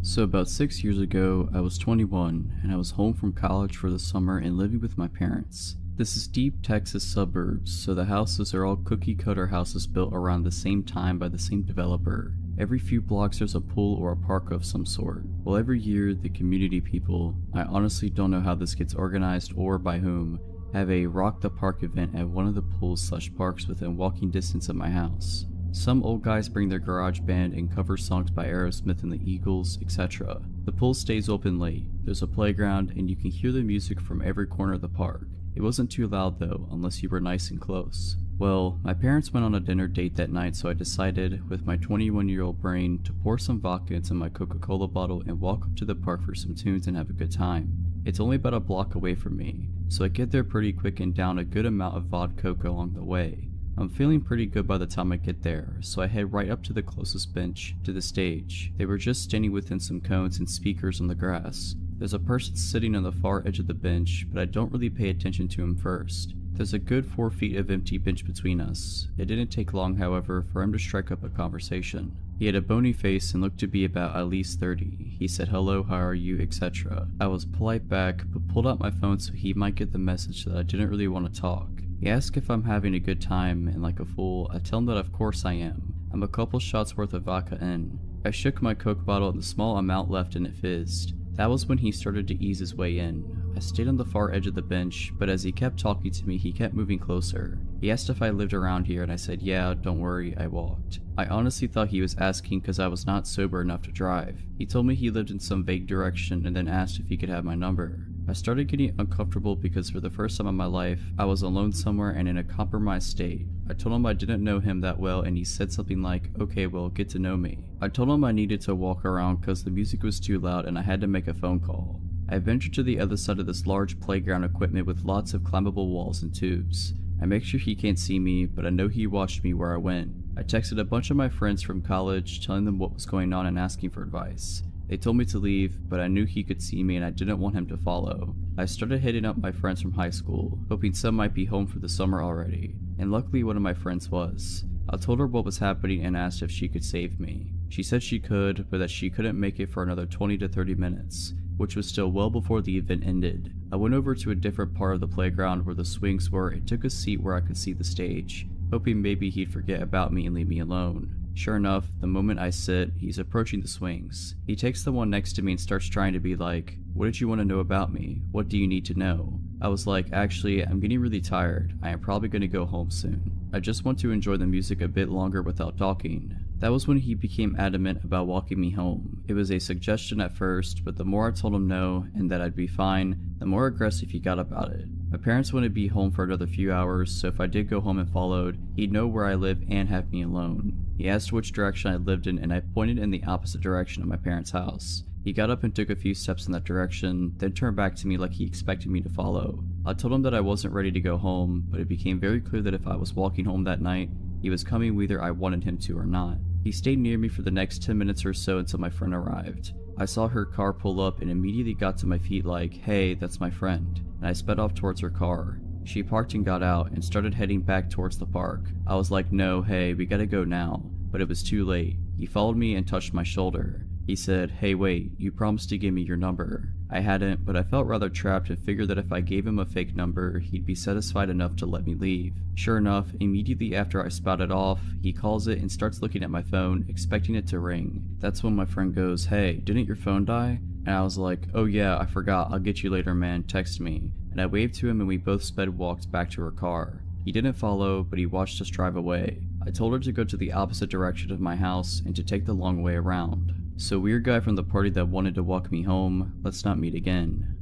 So about 6 years ago, I was 21 and I was home from college for the summer and living with my parents. This is deep Texas suburbs, so the houses are all cookie cutter houses built around the same time by the same developer. Every few blocks there's a pool or a park of some sort. Well, every year the community people, I honestly don't know how this gets organized or by whom, have a Rock the Park event at one of the pools/parks within walking distance of my house. Some old guys bring their garage band and cover songs by Aerosmith and the Eagles, etc. The pool stays open late, there's a playground, and you can hear the music from every corner of the park. It wasn't too loud though, unless you were nice and close. Well, my parents went on a dinner date that night, so I decided, with my 21-year-old brain, to pour some vodka into my Coca-Cola bottle and walk up to the park for some tunes and have a good time. It's only about a block away from me, so I get there pretty quick and down a good amount of vodka along the way. I'm feeling pretty good by the time I get there, so I head right up to the closest bench to the stage. They were just standing within some cones and speakers on the grass. There's a person sitting on the far edge of the bench, but I don't really pay attention to him first. There's a good 4 feet of empty bench between us. It didn't take long, however, for him to strike up a conversation. He had a bony face and looked to be about at least 30. He said hello, how are you, etc. I was polite back, but pulled out my phone so he might get the message that I didn't really want to talk. He asked if I'm having a good time, and like a fool, I tell him that of course I am. I'm a couple shots worth of vodka in. I shook my Coke bottle and the small amount left in it fizzed. That was when he started to ease his way in. I stayed on the far edge of the bench, but as he kept talking to me, he kept moving closer. He asked if I lived around here and I said, yeah, don't worry, I walked. I honestly thought he was asking because I was not sober enough to drive. He told me he lived in some vague direction and then asked if he could have my number. I started getting uncomfortable because for the first time in my life, I was alone somewhere and in a compromised state. I told him I didn't know him that well and he said something like, okay, well, get to know me. I told him I needed to walk around because the music was too loud and I had to make a phone call. I ventured to the other side of this large playground equipment with lots of climbable walls and tubes. I make sure he can't see me, but I know he watched me where I went. I texted a bunch of my friends from college telling them what was going on and asking for advice. They told me to leave, but I knew he could see me and I didn't want him to follow. I started hitting up my friends from high school, hoping some might be home for the summer already, and luckily one of my friends was. I told her what was happening and asked if she could save me. She said she could, but that she couldn't make it for another 20 to 30 minutes, which was still well before the event ended. I went over to a different part of the playground where the swings were and took a seat where I could see the stage, hoping maybe he'd forget about me and leave me alone. Sure enough, the moment I sit, he's approaching the swings. He takes the one next to me and starts trying to be like, what did you want to know about me? What do you need to know? I was like, actually, I'm getting really tired. I am probably going to go home soon. I just want to enjoy the music a bit longer without talking. That was when he became adamant about walking me home. It was a suggestion at first, but the more I told him no and that I'd be fine, the more aggressive he got about it. My parents wouldn't be home for another few hours, so if I did go home and followed, he'd know where I live and have me alone. He asked which direction I lived in and I pointed in the opposite direction of my parents' house. He got up and took a few steps in that direction, then turned back to me like he expected me to follow. I told him that I wasn't ready to go home, but it became very clear that if I was walking home that night, he was coming whether I wanted him to or not. He stayed near me for the next 10 minutes or so until my friend arrived. I saw her car pull up and immediately got to my feet like, hey, that's my friend, and I sped off towards her car. She parked and got out and started heading back towards the park. I was like, no, hey, we gotta go now, but it was too late. He followed me and touched my shoulder. He said, hey wait, you promised to give me your number. I hadn't, but I felt rather trapped and figured that if I gave him a fake number, he'd be satisfied enough to let me leave. Sure enough, immediately after I spouted off, he calls it and starts looking at my phone, expecting it to ring. That's when my friend goes, hey, didn't your phone die? And I was like, oh yeah, I forgot, I'll get you later man, text me. And I waved to him and we both walked back to her car. He didn't follow, but he watched us drive away. I told her to go to the opposite direction of my house and to take the long way around. So weird guy from the party that wanted to walk me home, let's not meet again.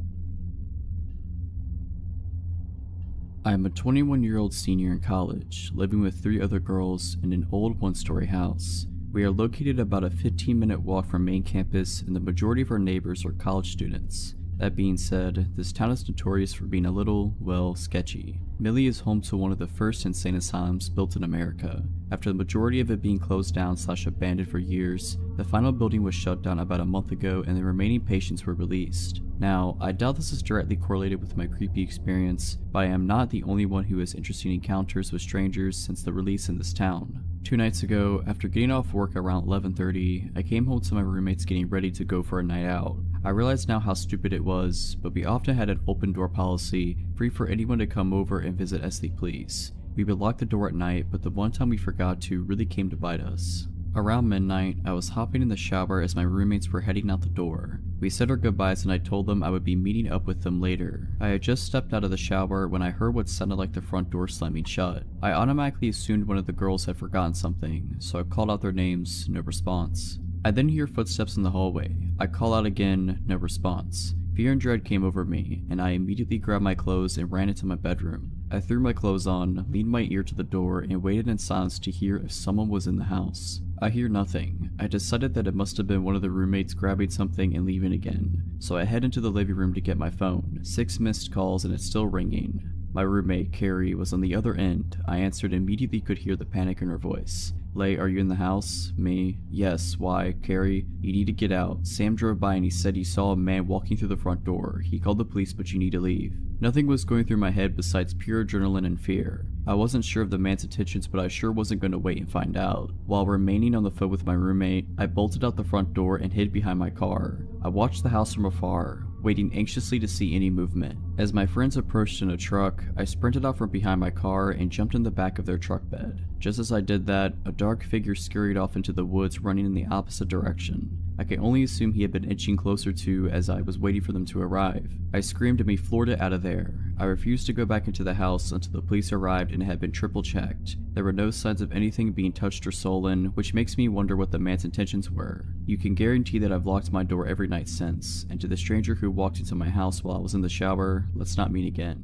I am a 21-year-old senior in college, living with 3 other girls in an old one-story house. We are located about a 15-minute walk from main campus and the majority of our neighbors are college students. That being said, this town is notorious for being a little, well, sketchy. Millie is home to one of the first insane asylums built in America. After the majority of it being closed down / abandoned for years, the final building was shut down about a month ago and the remaining patients were released. Now, I doubt this is directly correlated with my creepy experience, but I am not the only one who has interesting encounters with strangers since the release in this town. 2 nights ago, after getting off work around 11:30, I came home to my roommates getting ready to go for a night out. I realize now how stupid it was, but we often had an open door policy, free for anyone to come over and visit as they please. We would lock the door at night, but the one time we forgot to really came to bite us. Around midnight, I was hopping in the shower as my roommates were heading out the door. We said our goodbyes and I told them I would be meeting up with them later. I had just stepped out of the shower when I heard what sounded like the front door slamming shut. I automatically assumed one of the girls had forgotten something, so I called out their names, no response. I then hear footsteps in the hallway. I call out again, no response. Fear and dread came over me, and I immediately grabbed my clothes and ran into my bedroom. I threw my clothes on, leaned my ear to the door, and waited in silence to hear if someone was in the house. I hear nothing. I decided that it must have been one of the roommates grabbing something and leaving again, so I head into the living room to get my phone. 6 missed calls and it's still ringing. My roommate, Carrie, was on the other end. I answered and immediately could hear the panic in her voice. "Lay, are you in the house?" Me. "Yes, why?" Carrie. "You need to get out. Sam drove by and he said he saw a man walking through the front door. He called the police, but you need to leave." Nothing was going through my head besides pure adrenaline and fear. I wasn't sure of the man's intentions, but I sure wasn't going to wait and find out. While remaining on the phone with my roommate, I bolted out the front door and hid behind my car. I watched the house from afar, waiting anxiously to see any movement. As my friends approached in a truck, I sprinted out from behind my car and jumped in the back of their truck bed. Just as I did that, a dark figure scurried off into the woods running in the opposite direction. I can only assume he had been inching closer to as I was waiting for them to arrive. I screamed and we floored it out of there. I refused to go back into the house until the police arrived and it had been triple checked. There were no signs of anything being touched or stolen, which makes me wonder what the man's intentions were. You can guarantee that I've locked my door every night since, and to the stranger who walked into my house while I was in the shower, let's not meet again.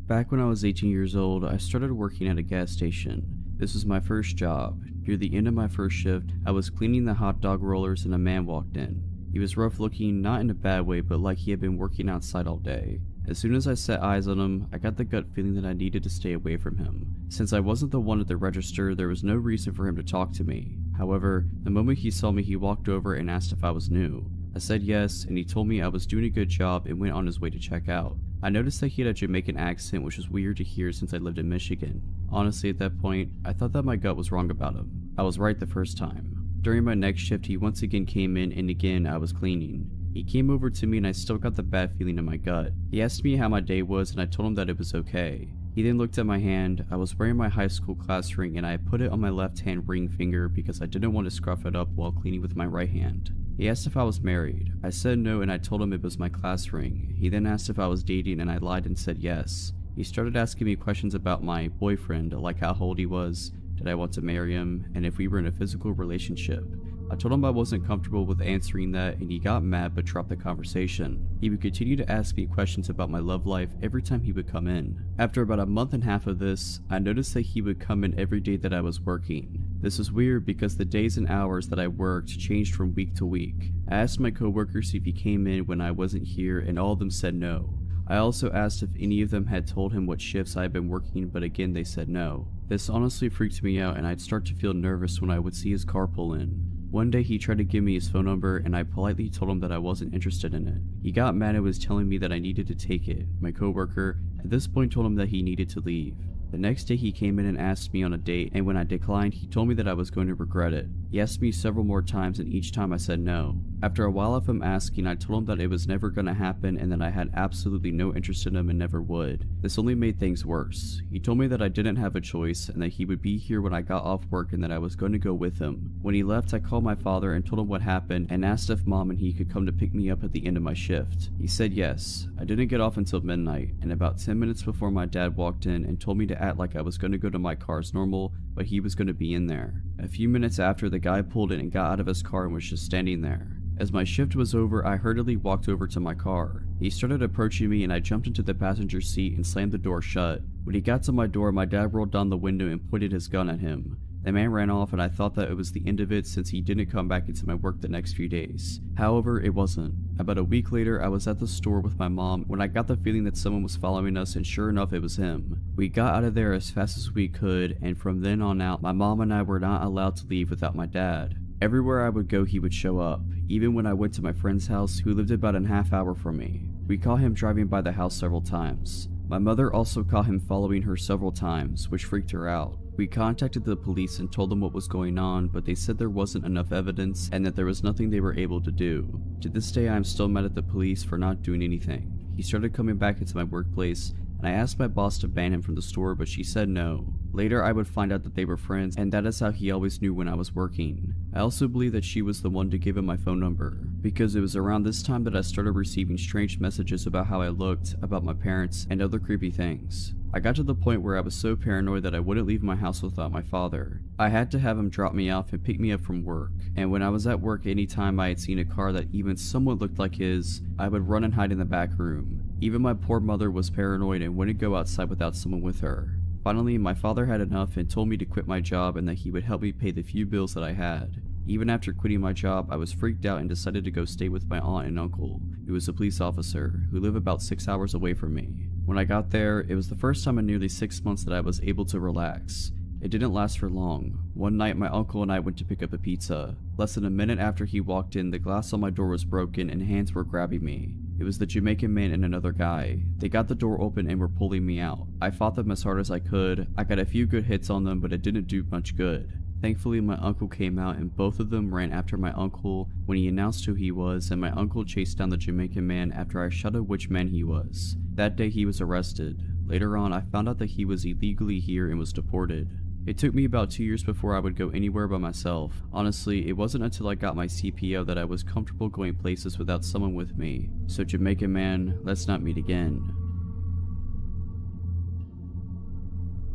Back when I was 18 years old, I started working at a gas station. This was my first job. Near the end of my first shift, I was cleaning the hot dog rollers and a man walked in. He was rough looking, not in a bad way, but like he had been working outside all day. As soon as I set eyes on him, I got the gut feeling that I needed to stay away from him. Since I wasn't the one at the register, there was no reason for him to talk to me. However, the moment he saw me, he walked over and asked if I was new. I said yes, and he told me I was doing a good job and went on his way to check out. I noticed that he had a Jamaican accent, which was weird to hear since I lived in Michigan. Honestly, at that point, I thought that my gut was wrong about him. I was right the first time. During my next shift, he once again came in and again I was cleaning. He came over to me and I still got the bad feeling in my gut. He asked me how my day was and I told him that it was okay. He then looked at my hand. I was wearing my high school class ring and I put it on my left hand ring finger because I didn't want to scruff it up while cleaning with my right hand. He asked if I was married. I said no and I told him it was my class ring. He then asked if I was dating and I lied and said yes. He started asking me questions about my boyfriend, like how old he was, did I want to marry him, and if we were in a physical relationship. I told him I wasn't comfortable with answering that and he got mad but dropped the conversation. He would continue to ask me questions about my love life every time he would come in. After about a month and a half of this, I noticed that he would come in every day that I was working. This was weird because the days and hours that I worked changed from week to week. I asked my coworkers if he came in when I wasn't here and all of them said no. I also asked if any of them had told him what shifts I had been working, but again they said no. This honestly freaked me out and I'd start to feel nervous when I would see his car pull in. One day he tried to give me his phone number and I politely told him that I wasn't interested in it. He got mad and was telling me that I needed to take it. My coworker at this point told him that he needed to leave. The next day he came in and asked me on a date, and when I declined, he told me that I was going to regret it. He asked me several more times and each time I said no. After a while of him asking, I told him that it was never going to happen and that I had absolutely no interest in him and never would. This only made things worse. He told me that I didn't have a choice and that he would be here when I got off work and that I was going to go with him. When he left, I called my father and told him what happened and asked if mom and he could come to pick me up at the end of my shift. He said yes. I didn't get off until midnight, and about 10 minutes before my dad walked in and told me to act like I was going to go to my car as normal, but he was going to be in there. A few minutes after, the guy pulled in and got out of his car and was just standing there. As my shift was over, I hurriedly walked over to my car. He started approaching me and I jumped into the passenger seat and slammed the door shut. When he got to my door, my dad rolled down the window and pointed his gun at him. The man ran off and I thought that it was the end of it since he didn't come back into my work the next few days. However, it wasn't. About a week later, I was at the store with my mom when I got the feeling that someone was following us, and sure enough, it was him. We got out of there as fast as we could, and from then on out, my mom and I were not allowed to leave without my dad. Everywhere I would go, he would show up. Even when I went to my friend's house, who lived about a half hour from me. We caught him driving by the house several times. My mother also caught him following her several times, which freaked her out. We contacted the police and told them what was going on, but they said there wasn't enough evidence and that there was nothing they were able to do. To this day, I am still mad at the police for not doing anything. He started coming back into my workplace, and I asked my boss to ban him from the store, but she said no. Later, I would find out that they were friends, and that is how he always knew when I was working. I also believe that she was the one to give him my phone number, because it was around this time that I started receiving strange messages about how I looked, about my parents, and other creepy things. I got to the point where I was so paranoid that I wouldn't leave my house without my father. I had to have him drop me off and pick me up from work, and when I was at work, anytime I had seen a car that even somewhat looked like his, I would run and hide in the back room. Even my poor mother was paranoid and wouldn't go outside without someone with her. Finally, my father had enough and told me to quit my job and that he would help me pay the few bills that I had. Even after quitting my job, I was freaked out and decided to go stay with my aunt and uncle, who was a police officer, who live about 6 hours away from me. When I got there, it was the first time in nearly 6 months that I was able to relax. It didn't last for long. One night, my uncle and I went to pick up a pizza. Less than a minute after he walked in, the glass on my door was broken and hands were grabbing me. It was the Jamaican man and another guy. They got the door open and were pulling me out. I fought them as hard as I could. I got a few good hits on them, but it didn't do much good. Thankfully, my uncle came out and both of them ran after my uncle when he announced who he was, and my uncle chased down the Jamaican man after I shouted which man he was. That day he was arrested. Later on, I found out that he was illegally here and was deported. It took me about 2 years before I would go anywhere by myself. Honestly, it wasn't until I got my CPO that I was comfortable going places without someone with me. So Jamaican man, let's not meet again.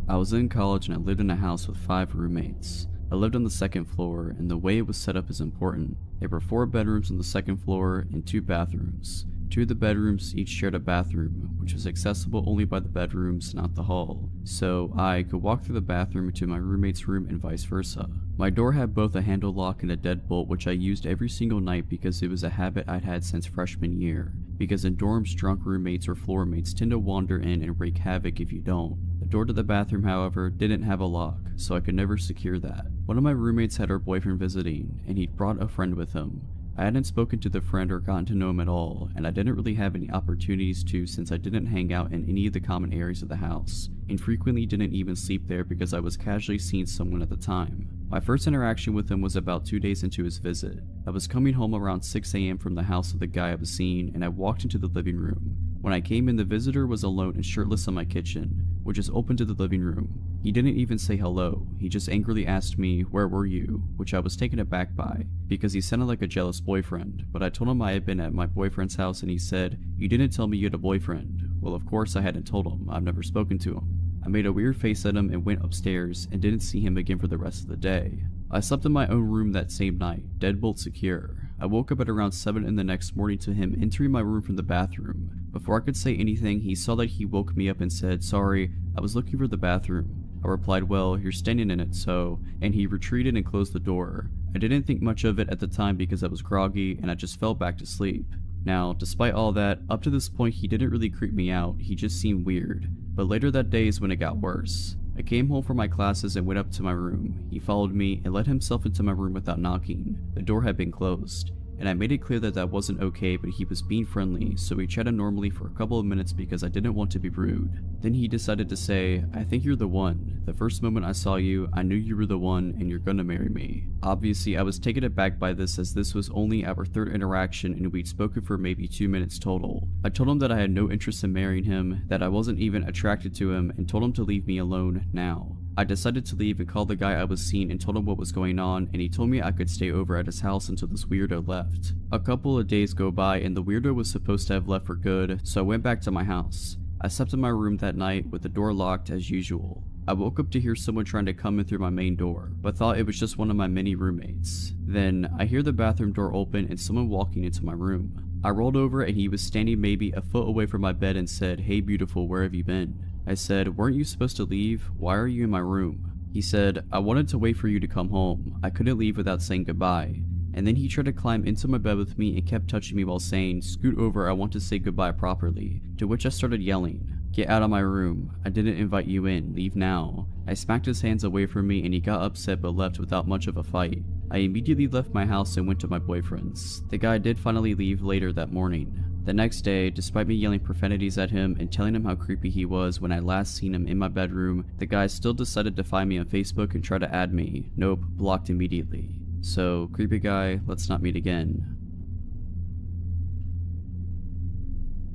I was in college and I lived in a house with 5 roommates. I lived on the 2nd floor, and the way it was set up is important. There were 4 bedrooms on the 2nd floor and 2 bathrooms. 2 of the bedrooms each shared a bathroom, which was accessible only by the bedrooms, not the hall. So I could walk through the bathroom to my roommate's room and vice versa. My door had both a handle lock and a deadbolt, which I used every single night because it was a habit I'd had since freshman year. Because in dorms, drunk roommates or floor mates tend to wander in and wreak havoc if you don't. The door to the bathroom, however, didn't have a lock, so I could never secure that. One of my roommates had her boyfriend visiting, and he'd brought a friend with him. I hadn't spoken to the friend or gotten to know him at all, and I didn't really have any opportunities to since I didn't hang out in any of the common areas of the house, and frequently didn't even sleep there because I was casually seeing someone at the time. My first interaction with him was about 2 days into his visit. I was coming home around 6 AM from the house of the guy I was seeing, and I walked into the living room. When I came in, the visitor was alone and shirtless in my kitchen, which is open to the living room. He didn't even say hello, he just angrily asked me, "Where were you?" which I was taken aback by, because he sounded like a jealous boyfriend, but I told him I had been at my boyfriend's house and he said, "You didn't tell me you had a boyfriend." Well, of course I hadn't told him, I've never spoken to him. I made a weird face at him and went upstairs and didn't see him again for the rest of the day. I slept in my own room that same night, deadbolt secure. I woke up at around 7 in the next morning to him entering my room from the bathroom. Before I could say anything, he saw that he woke me up and said, "Sorry, I was looking for the bathroom." I replied, "Well, you're standing in it, so," and he retreated and closed the door. I didn't think much of it at the time because I was groggy and I just fell back to sleep. Now, despite all that, up to this point he didn't really creep me out, he just seemed weird. But later that day is when it got worse. I came home from my classes and went up to my room. He followed me and let himself into my room without knocking. The door had been closed, and I made it clear that that wasn't okay, but he was being friendly, so we chatted normally for a couple of minutes because I didn't want to be rude. Then he decided to say, "I think you're the one. The first moment I saw you, I knew you were the one and you're gonna marry me." Obviously, I was taken aback by this as this was only our 3rd interaction and we'd spoken for maybe 2 minutes total. I told him that I had no interest in marrying him, that I wasn't even attracted to him, and told him to leave me alone now. I decided to leave and called the guy I was seeing and told him what was going on, and he told me I could stay over at his house until this weirdo left. A couple of days go by and the weirdo was supposed to have left for good, so I went back to my house. I slept in my room that night with the door locked as usual. I woke up to hear someone trying to come in through my main door, but thought it was just one of my many roommates. Then, I hear the bathroom door open and someone walking into my room. I rolled over and he was standing maybe a foot away from my bed and said, "Hey beautiful, where have you been?" I said, "Weren't you supposed to leave? Why are you in my room?" He said, "I wanted to wait for you to come home. I couldn't leave without saying goodbye." And then he tried to climb into my bed with me and kept touching me while saying, "Scoot over, I want to say goodbye properly." To which I started yelling, "Get out of my room. I didn't invite you in. Leave now." I smacked his hands away from me and he got upset but left without much of a fight. I immediately left my house and went to my boyfriend's. The guy did finally leave later that morning. The next day, despite me yelling profanities at him and telling him how creepy he was when I last seen him in my bedroom, the guy still decided to find me on Facebook and try to add me. Nope, blocked immediately. So, creepy guy, let's not meet again.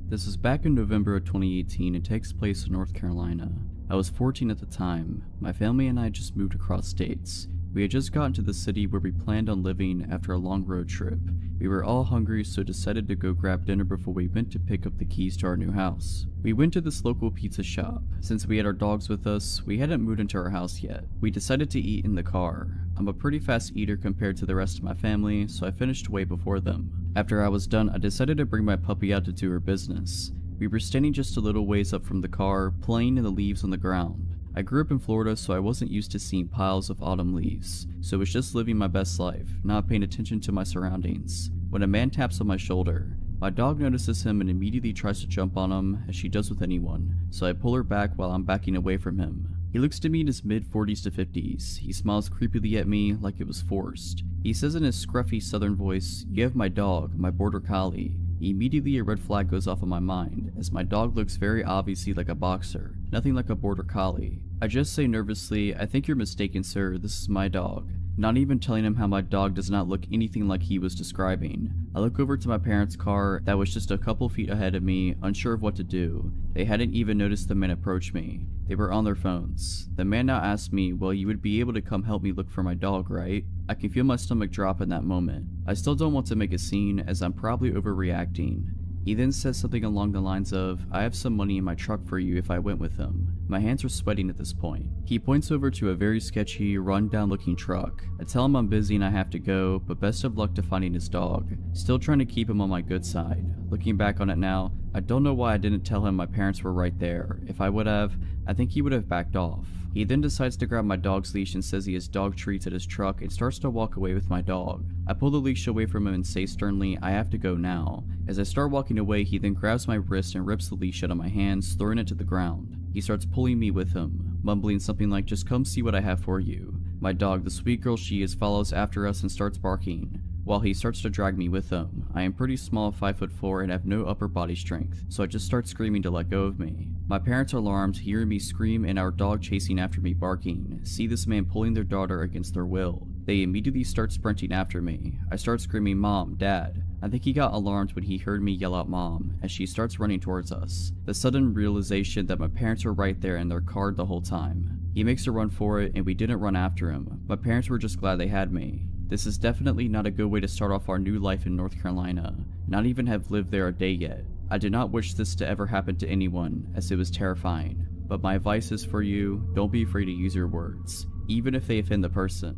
This was back in November of 2018 and takes place in North Carolina. I was 14 at the time. My family and I just moved across states. We had just gotten to the city where we planned on living after a long road trip. We were all hungry, so decided to go grab dinner before we went to pick up the keys to our new house. We went to this local pizza shop. Since we had our dogs with us, we hadn't moved into our house yet. We decided to eat in the car. I'm a pretty fast eater compared to the rest of my family, so I finished way before them. After I was done, I decided to bring my puppy out to do her business. We were standing just a little ways up from the car, playing in the leaves on the ground. I grew up in Florida, so I wasn't used to seeing piles of autumn leaves, so was just living my best life, not paying attention to my surroundings. When a man taps on my shoulder, my dog notices him and immediately tries to jump on him, as she does with anyone, so I pull her back while I'm backing away from him. He looks to me in his mid-40s to 50s. He smiles creepily at me like it was forced. He says in his scruffy southern voice, "You have my dog, my border collie." Immediately a red flag goes off in my mind, as my dog looks very obviously like a boxer, nothing like a border collie. I just say nervously, "I think you're mistaken, sir, this is my dog." Not even telling him how my dog does not look anything like he was describing. I look over to my parents' car that was just a couple feet ahead of me, unsure of what to do. They hadn't even noticed the man approach me. They were on their phones. The man now asked me, "Well, you would be able to come help me look for my dog, right?" I can feel my stomach drop in that moment. I still don't want to make a scene, as I'm probably overreacting. He then says something along the lines of, "I have some money in my truck for you if I went with him." My hands are sweating at this point. He points over to a very sketchy, run-down looking truck. I tell him I'm busy and I have to go, but best of luck to finding his dog. Still trying to keep him on my good side. Looking back on it now, I don't know why I didn't tell him my parents were right there. If I would have, I think he would have backed off. He then decides to grab my dog's leash and says he has dog treats at his truck and starts to walk away with my dog. I pull the leash away from him and say sternly, "I have to go now." As I start walking away, he then grabs my wrist and rips the leash out of my hands, throwing it to the ground. He starts pulling me with him, mumbling something like, "Just come see what I have for you." My dog, the sweet girl she is, follows after us and starts barking, while he starts to drag me with him. I am pretty small, 5'4", and have no upper body strength, so I just start screaming to let go of me. My parents are alarmed, hearing me scream and our dog chasing after me barking, see this man pulling their daughter against their will. They immediately start sprinting after me. I start screaming, "Mom, Dad." I think he got alarmed when he heard me yell out "Mom," as she starts running towards us. The sudden realization that my parents were right there in their car the whole time. He makes a run for it and we didn't run after him. My parents were just glad they had me. This is definitely not a good way to start off our new life in North Carolina. Not even have lived there a day yet. I did not wish this to ever happen to anyone, as it was terrifying. But my advice is for you, don't be afraid to use your words, even if they offend the person.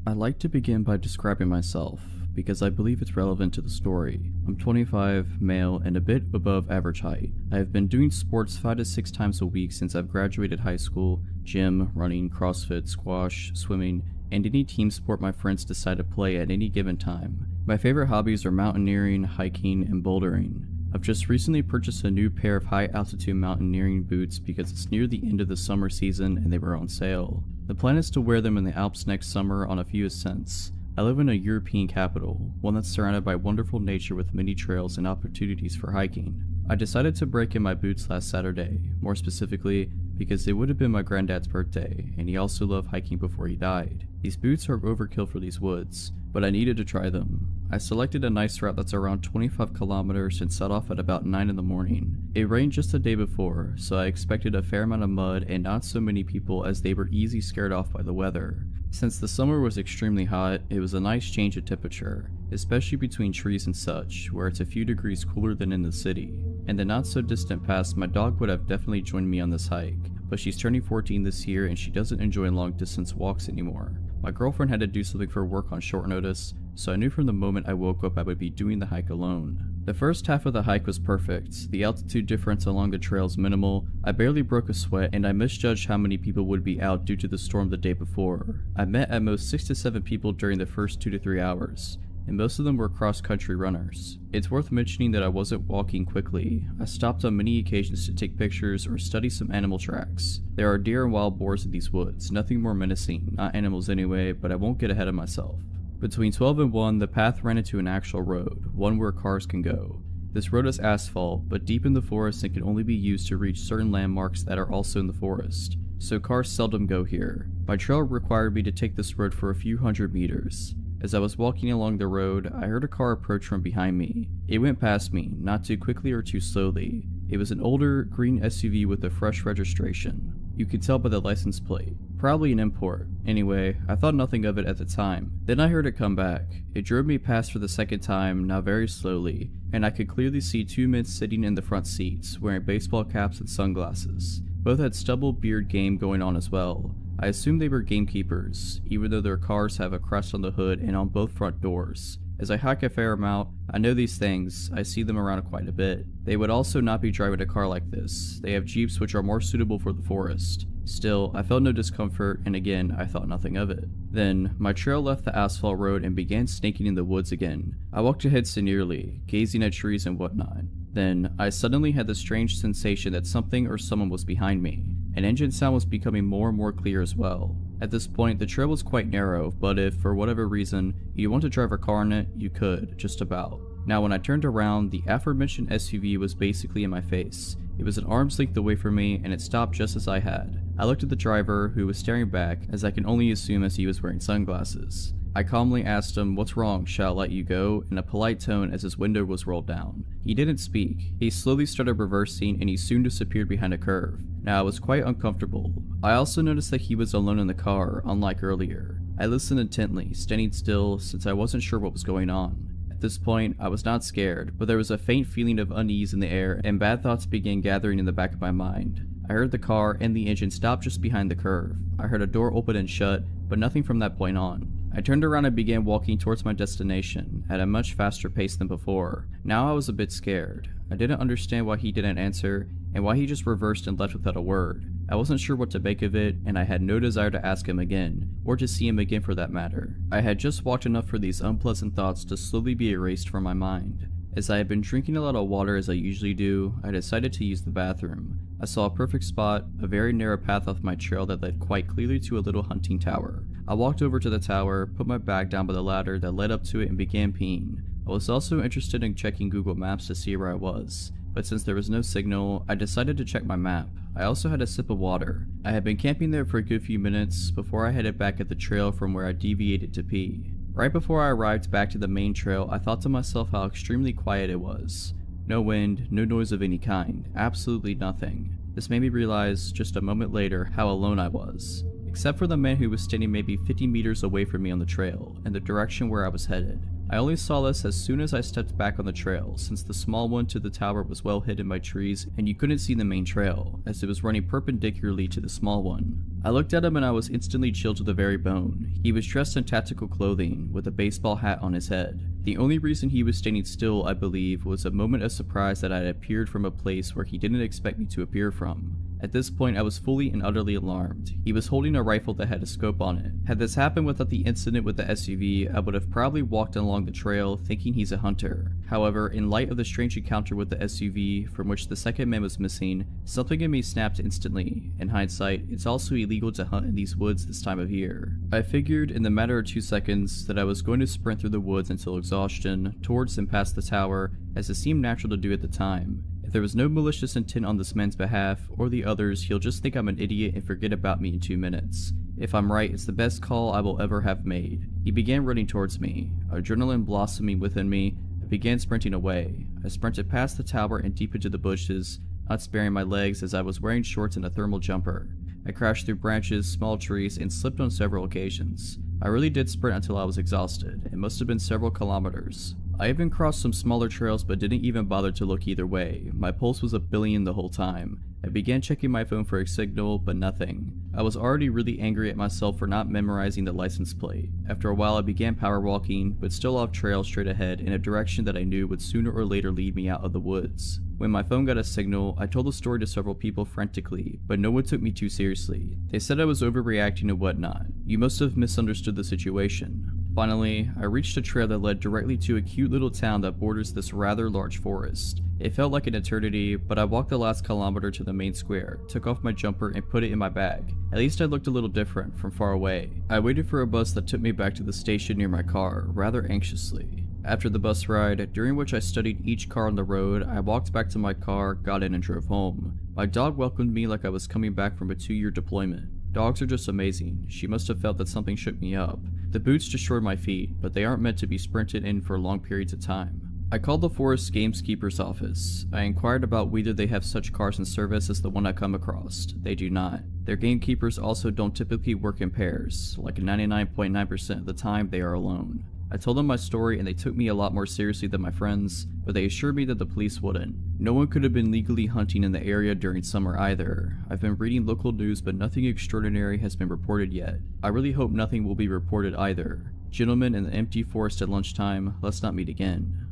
I like to begin by describing myself, because I believe it's relevant to the story. I'm 25, male, and a bit above average height. I have been doing sports 5 to 6 times a week since I've graduated high school: gym, running, CrossFit, squash, swimming, and any team sport my friends decide to play at any given time. My favorite hobbies are mountaineering, hiking, and bouldering. I've just recently purchased a new pair of high-altitude mountaineering boots because it's near the end of the summer season and they were on sale. The plan is to wear them in the Alps next summer on a few ascents. I live in a European capital, one that's surrounded by wonderful nature with many trails and opportunities for hiking. I decided to break in my boots last Saturday, more specifically because it would have been my granddad's birthday, and he also loved hiking before he died. These boots are overkill for these woods, but I needed to try them. I selected a nice route that's around 25 kilometers and set off at about 9 in the morning. It rained just the day before, so I expected a fair amount of mud and not so many people, as they were easy scared off by the weather. Since the summer was extremely hot, it was a nice change of temperature, especially between trees and such, where it's a few degrees cooler than in the city. In the not so distant past, my dog would have definitely joined me on this hike, but she's turning 14 this year and she doesn't enjoy long distance walks anymore. My girlfriend had to do something for work on short notice, so I knew from the moment I woke up I would be doing the hike alone. The first half of the hike was perfect. The altitude difference along the trail is minimal, I barely broke a sweat, and I misjudged how many people would be out due to the storm the day before. I met at most 6 to 7 people during the first 2 to 3 hours, and most of them were cross-country runners. It's worth mentioning that I wasn't walking quickly. I stopped on many occasions to take pictures or study some animal tracks. There are deer and wild boars in these woods, nothing more menacing, not animals anyway, but I won't get ahead of myself. Between 12 and 1, the path ran into an actual road, one where cars can go. This road is asphalt, but deep in the forest and can only be used to reach certain landmarks that are also in the forest, so cars seldom go here. My trail required me to take this road for a few hundred meters. As I was walking along the road, I heard a car approach from behind me. It went past me, not too quickly or too slowly. It was an older, green SUV with a fresh registration. You could tell by the license plate. Probably an import. Anyway, I thought nothing of it at the time. Then I heard it come back. It drove me past for the second time, now very slowly, and I could clearly see two men sitting in the front seats, wearing baseball caps and sunglasses. Both had stubble beard game going on as well. I assumed they were gamekeepers, even though their cars have a crest on the hood and on both front doors. As I hike a fair amount, I know these things, I see them around quite a bit. They would also not be driving a car like this. They have Jeeps which are more suitable for the forest. Still, I felt no discomfort, and again, I thought nothing of it. Then, my trail left the asphalt road and began snaking in the woods again. I walked ahead serenely, gazing at trees and whatnot. Then, I suddenly had the strange sensation that something or someone was behind me. An engine sound was becoming more and more clear as well. At this point, the trail was quite narrow, but if, for whatever reason, you want to drive a car in it, you could, just about. Now when I turned around, the aforementioned SUV was basically in my face. It was an arm's length away from me, and it stopped just as I had. I looked at the driver, who was staring back, as I can only assume as he was wearing sunglasses. I calmly asked him, "What's wrong? Shall I let you go?" in a polite tone as his window was rolled down. He didn't speak. He slowly started reversing, and he soon disappeared behind a curve. Now I was quite uncomfortable. I also noticed that he was alone in the car, unlike earlier. I listened intently, standing still, since I wasn't sure what was going on. At this point, I was not scared, but there was a faint feeling of unease in the air, and bad thoughts began gathering in the back of my mind. I heard the car and the engine stop just behind the curve. I heard a door open and shut, but nothing from that point on. I turned around and began walking towards my destination, at a much faster pace than before. Now I was a bit scared. I didn't understand why he didn't answer, and why he just reversed and left without a word. I wasn't sure what to make of it, and I had no desire to ask him again, or to see him again for that matter. I had just walked enough for these unpleasant thoughts to slowly be erased from my mind. As I had been drinking a lot of water as I usually do, I decided to use the bathroom. I saw a perfect spot, a very narrow path off my trail that led quite clearly to a little hunting tower. I walked over to the tower, put my bag down by the ladder that led up to it and began peeing. I was also interested in checking Google Maps to see where I was, but since there was no signal, I decided to check my map. I also had a sip of water. I had been camping there for a good few minutes before I headed back at the trail from where I deviated to pee. Right before I arrived back to the main trail, I thought to myself how extremely quiet it was. No wind, no noise of any kind, absolutely nothing. This made me realize, just a moment later, how alone I was. Except for the man who was standing maybe 50 meters away from me on the trail, in the direction where I was headed. I only saw this as soon as I stepped back on the trail, since the small one to the tower was well hidden by trees and you couldn't see the main trail, as it was running perpendicularly to the small one. I looked at him and I was instantly chilled to the very bone. He was dressed in tactical clothing, with a baseball hat on his head. The only reason he was standing still, I believe, was a moment of surprise that I had appeared from a place where he didn't expect me to appear from. At this point, I was fully and utterly alarmed. He was holding a rifle that had a scope on it. Had this happened without the incident with the SUV, I would have probably walked along the trail thinking he's a hunter. However, in light of the strange encounter with the SUV, from which the second man was missing, something in me snapped instantly. In hindsight, it's also illegal to hunt in these woods this time of year. I figured in the matter of 2 seconds that I was going to sprint through the woods until exhaustion, towards and past the tower, as it seemed natural to do at the time. If there was no malicious intent on this man's behalf, or the others, he'll just think I'm an idiot and forget about me in 2 minutes. If I'm right, it's the best call I will ever have made. He began running towards me. Adrenaline blossoming within me, I began sprinting away. I sprinted past the tower and deep into the bushes, not sparing my legs as I was wearing shorts and a thermal jumper. I crashed through branches, small trees, and slipped on several occasions. I really did sprint until I was exhausted. It must have been several kilometers. I even crossed some smaller trails but didn't even bother to look either way. My pulse was a billion the whole time. I began checking my phone for a signal, but nothing. I was already really angry at myself for not memorizing the license plate. After a while I began power walking, but still off trail straight ahead in a direction that I knew would sooner or later lead me out of the woods. When my phone got a signal, I told the story to several people frantically, but no one took me too seriously. They said I was overreacting and whatnot. You must have misunderstood the situation. Finally, I reached a trail that led directly to a cute little town that borders this rather large forest. It felt like an eternity, but I walked the last kilometer to the main square, took off my jumper and put it in my bag. At least I looked a little different from far away. I waited for a bus that took me back to the station near my car, rather anxiously. After the bus ride, during which I studied each car on the road, I walked back to my car, got in and drove home. My dog welcomed me like I was coming back from a 2-year deployment. Dogs are just amazing. She must have felt that something shook me up. The boots destroyed my feet, but they aren't meant to be sprinted in for long periods of time. I called the Forest Gameskeeper's office. I inquired about whether they have such cars in service as the one I come across. They do not. Their gamekeepers also don't typically work in pairs. Like 99.9% of the time, they are alone. I told them my story and they took me a lot more seriously than my friends, but they assured me that the police wouldn't. No one could have been legally hunting in the area during summer either. I've been reading local news, but nothing extraordinary has been reported yet. I really hope nothing will be reported either. Gentlemen in the empty forest at lunchtime, let's not meet again.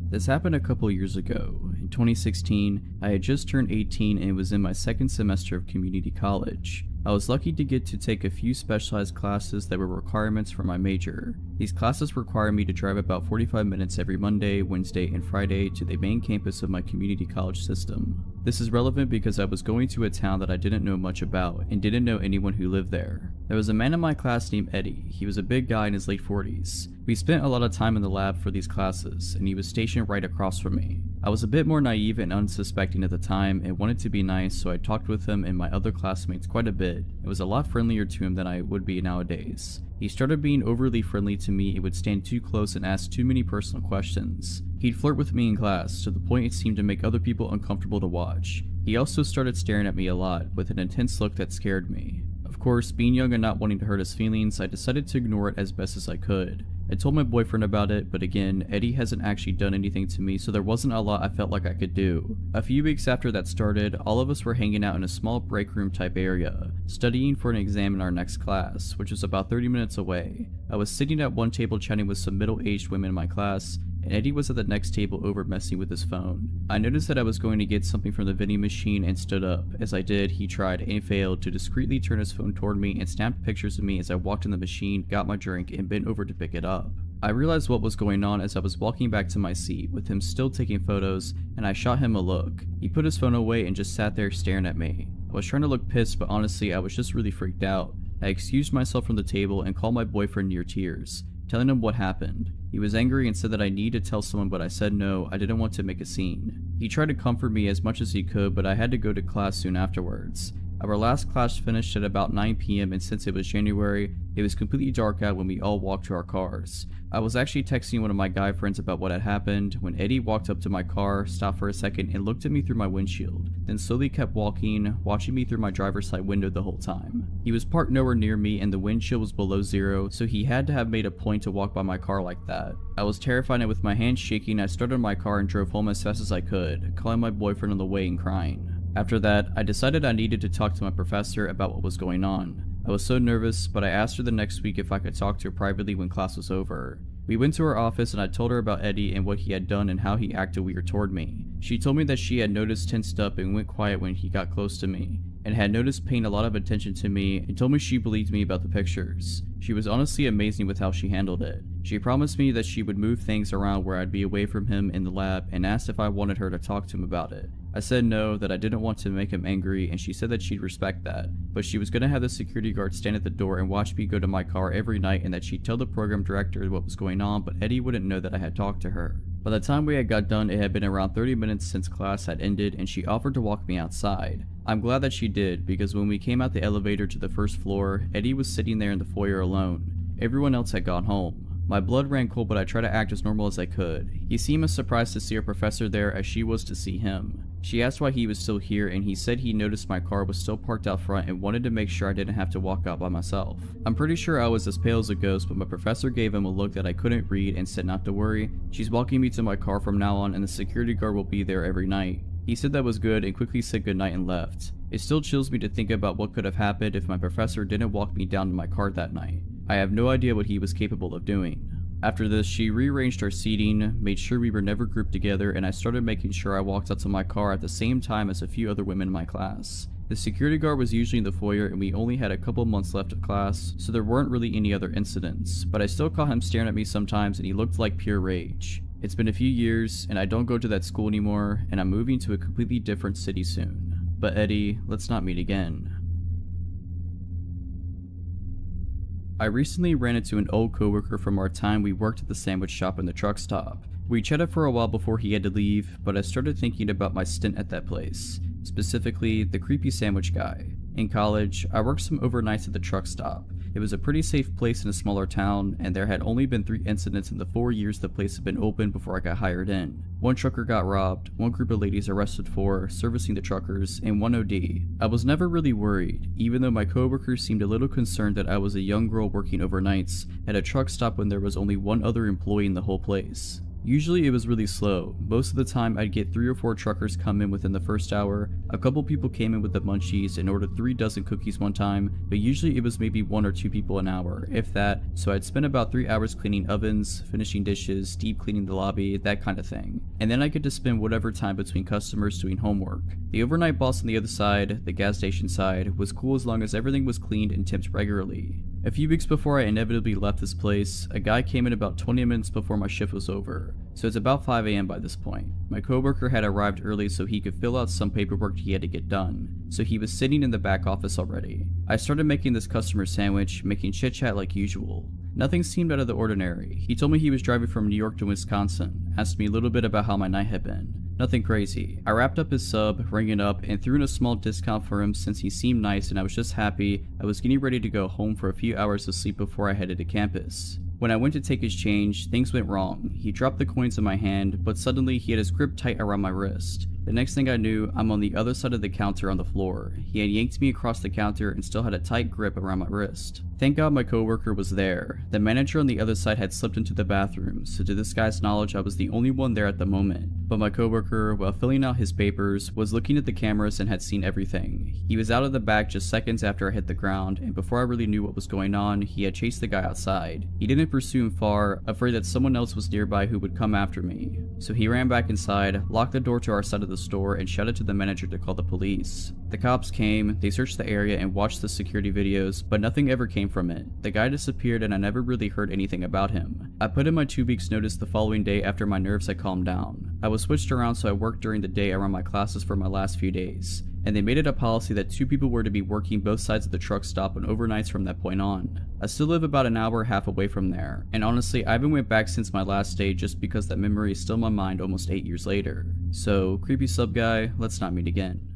This happened a couple years ago. In 2016, I had just turned 18 and was in my second semester of community college. I was lucky to get to take a few specialized classes that were requirements for my major. These classes require me to drive about 45 minutes every Monday, Wednesday, and Friday to the main campus of my community college system. This is relevant because I was going to a town that I didn't know much about and didn't know anyone who lived there. There was a man in my class named Eddie. He was a big guy in his late 40s. We spent a lot of time in the lab for these classes, and he was stationed right across from me. I was a bit more naive and unsuspecting at the time and wanted to be nice, so I talked with him and my other classmates quite a bit. It was a lot friendlier to him than I would be nowadays. He started being overly friendly to me and would stand too close and ask too many personal questions. He'd flirt with me in class, to the point it seemed to make other people uncomfortable to watch. He also started staring at me a lot, with an intense look that scared me. Of course, being young and not wanting to hurt his feelings, I decided to ignore it as best as I could. I told my boyfriend about it, but again, Eddie hasn't actually done anything to me, so there wasn't a lot I felt like I could do. A few weeks after that started, all of us were hanging out in a small break room type area, studying for an exam in our next class, which was about 30 minutes away. I was sitting at one table chatting with some middle-aged women in my class, and Eddie was at the next table over messing with his phone. I noticed that I was going to get something from the vending machine and stood up. As I did, he tried and failed to discreetly turn his phone toward me and snapped pictures of me as I walked in the machine, got my drink, and bent over to pick it up. I realized what was going on as I was walking back to my seat, with him still taking photos, and I shot him a look. He put his phone away and just sat there staring at me. I was trying to look pissed, but honestly I was just really freaked out. I excused myself from the table and called my boyfriend near tears, telling him what happened. He was angry and said that I needed to tell someone, but I said no, I didn't want to make a scene. He tried to comfort me as much as he could, but I had to go to class soon afterwards. Our last class finished at about 9 p.m. and since it was January, it was completely dark out when we all walked to our cars. I was actually texting one of my guy friends about what had happened when Eddie walked up to my car, stopped for a second, and looked at me through my windshield, then slowly kept walking, watching me through my driver's side window the whole time. He was parked nowhere near me and the wind chill was below zero, so he had to have made a point to walk by my car like that. I was terrified and with my hands shaking, I started my car and drove home as fast as I could, calling my boyfriend on the way and crying. After that, I decided I needed to talk to my professor about what was going on. I was so nervous, but I asked her the next week if I could talk to her privately when class was over. We went to her office and I told her about Eddie and what he had done and how he acted weird toward me. She told me that she had noticed tensed up and went quiet when he got close to me, and had noticed paying a lot of attention to me, and told me she believed me about the pictures. She was honestly amazing with how she handled it. She promised me that she would move things around where I'd be away from him in the lab and asked if I wanted her to talk to him about it. I said no, that I didn't want to make him angry, and she said that she'd respect that, but she was going to have the security guard stand at the door and watch me go to my car every night and that she'd tell the program director what was going on, but Eddie wouldn't know that I had talked to her. By the time we had got done, it had been around 30 minutes since class had ended and she offered to walk me outside. I'm glad that she did, because when we came out the elevator to the first floor, Eddie was sitting there in the foyer alone. Everyone else had gone home. My blood ran cold, but I tried to act as normal as I could. He seemed as surprised to see her professor there as she was to see him. She asked why he was still here, and he said he noticed my car was still parked out front and wanted to make sure I didn't have to walk out by myself. I'm pretty sure I was as pale as a ghost, but my professor gave him a look that I couldn't read and said not to worry. She's walking me to my car from now on and the security guard will be there every night. He said that was good and quickly said goodnight and left. It still chills me to think about what could have happened if my professor didn't walk me down to my car that night. I have no idea what he was capable of doing. After this, she rearranged our seating, made sure we were never grouped together, and I started making sure I walked out to my car at the same time as a few other women in my class. The security guard was usually in the foyer and we only had a couple months left of class, so there weren't really any other incidents, but I still caught him staring at me sometimes and he looked like pure rage. It's been a few years and I don't go to that school anymore and I'm moving to a completely different city soon. But Eddie, let's not meet again. I recently ran into an old coworker from our time we worked at the sandwich shop in the truck stop. We chatted for a while before he had to leave, but I started thinking about my stint at that place, specifically the creepy sandwich guy. In college, I worked some overnights at the truck stop. It was a pretty safe place in a smaller town, and there had only been 3 incidents in the 4 years the place had been open before I got hired in. 1 trucker got robbed, 1 group of ladies arrested for servicing the truckers, and 1 OD. I was never really worried, even though my coworkers seemed a little concerned that I was a young girl working overnights at a truck stop when there was only 1 other employee in the whole place. Usually it was really slow. Most of the time I'd get 3 or 4 truckers come in within the first hour. A couple people came in with the munchies and ordered 3 dozen cookies one time, but usually it was maybe 1 or 2 people an hour, if that, so I'd spend about 3 hours cleaning ovens, finishing dishes, deep cleaning the lobby, that kind of thing. And then I get to spend whatever time between customers doing homework. The overnight boss on the other side, the gas station side, was cool as long as everything was cleaned and tipped regularly. A few weeks before I inevitably left this place, a guy came in about 20 minutes before my shift was over, so it's about 5 AM by this point. My coworker had arrived early so he could fill out some paperwork he had to get done, so he was sitting in the back office already. I started making this customer sandwich, making chit chat like usual. Nothing seemed out of the ordinary. He told me he was driving from New York to Wisconsin, asked me a little bit about how my night had been. Nothing crazy. I wrapped up his sub, rang it up, and threw in a small discount for him since he seemed nice and I was just happy. I was getting ready to go home for a few hours of sleep before I headed to campus. When I went to take his change, things went wrong. He dropped the coins in my hand, but suddenly he had his grip tight around my wrist. The next thing I knew, I'm on the other side of the counter on the floor. He had yanked me across the counter and still had a tight grip around my wrist. Thank God my coworker was there. The manager on the other side had slipped into the bathroom, so to this guy's knowledge I was the only one there at the moment. But my coworker, while filling out his papers, was looking at the cameras and had seen everything. He was out of the back just seconds after I hit the ground, and before I really knew what was going on, he had chased the guy outside. He didn't pursue him far, afraid that someone else was nearby who would come after me. So he ran back inside, locked the door to our side of the store, and shouted to the manager to call the police. The cops came, they searched the area and watched the security videos, but nothing ever came from it. The guy disappeared and I never really heard anything about him. I put in my 2 weeks notice the following day after my nerves had calmed down. I was switched around so I worked during the day around my classes for my last few days, and they made it a policy that 2 people were to be working both sides of the truck stop on overnights from that point on. I still live about an hour and a half away from there, and honestly I haven't went back since my last day just because that memory is still in my mind almost 8 years later. So, creepy sub guy, let's not meet again.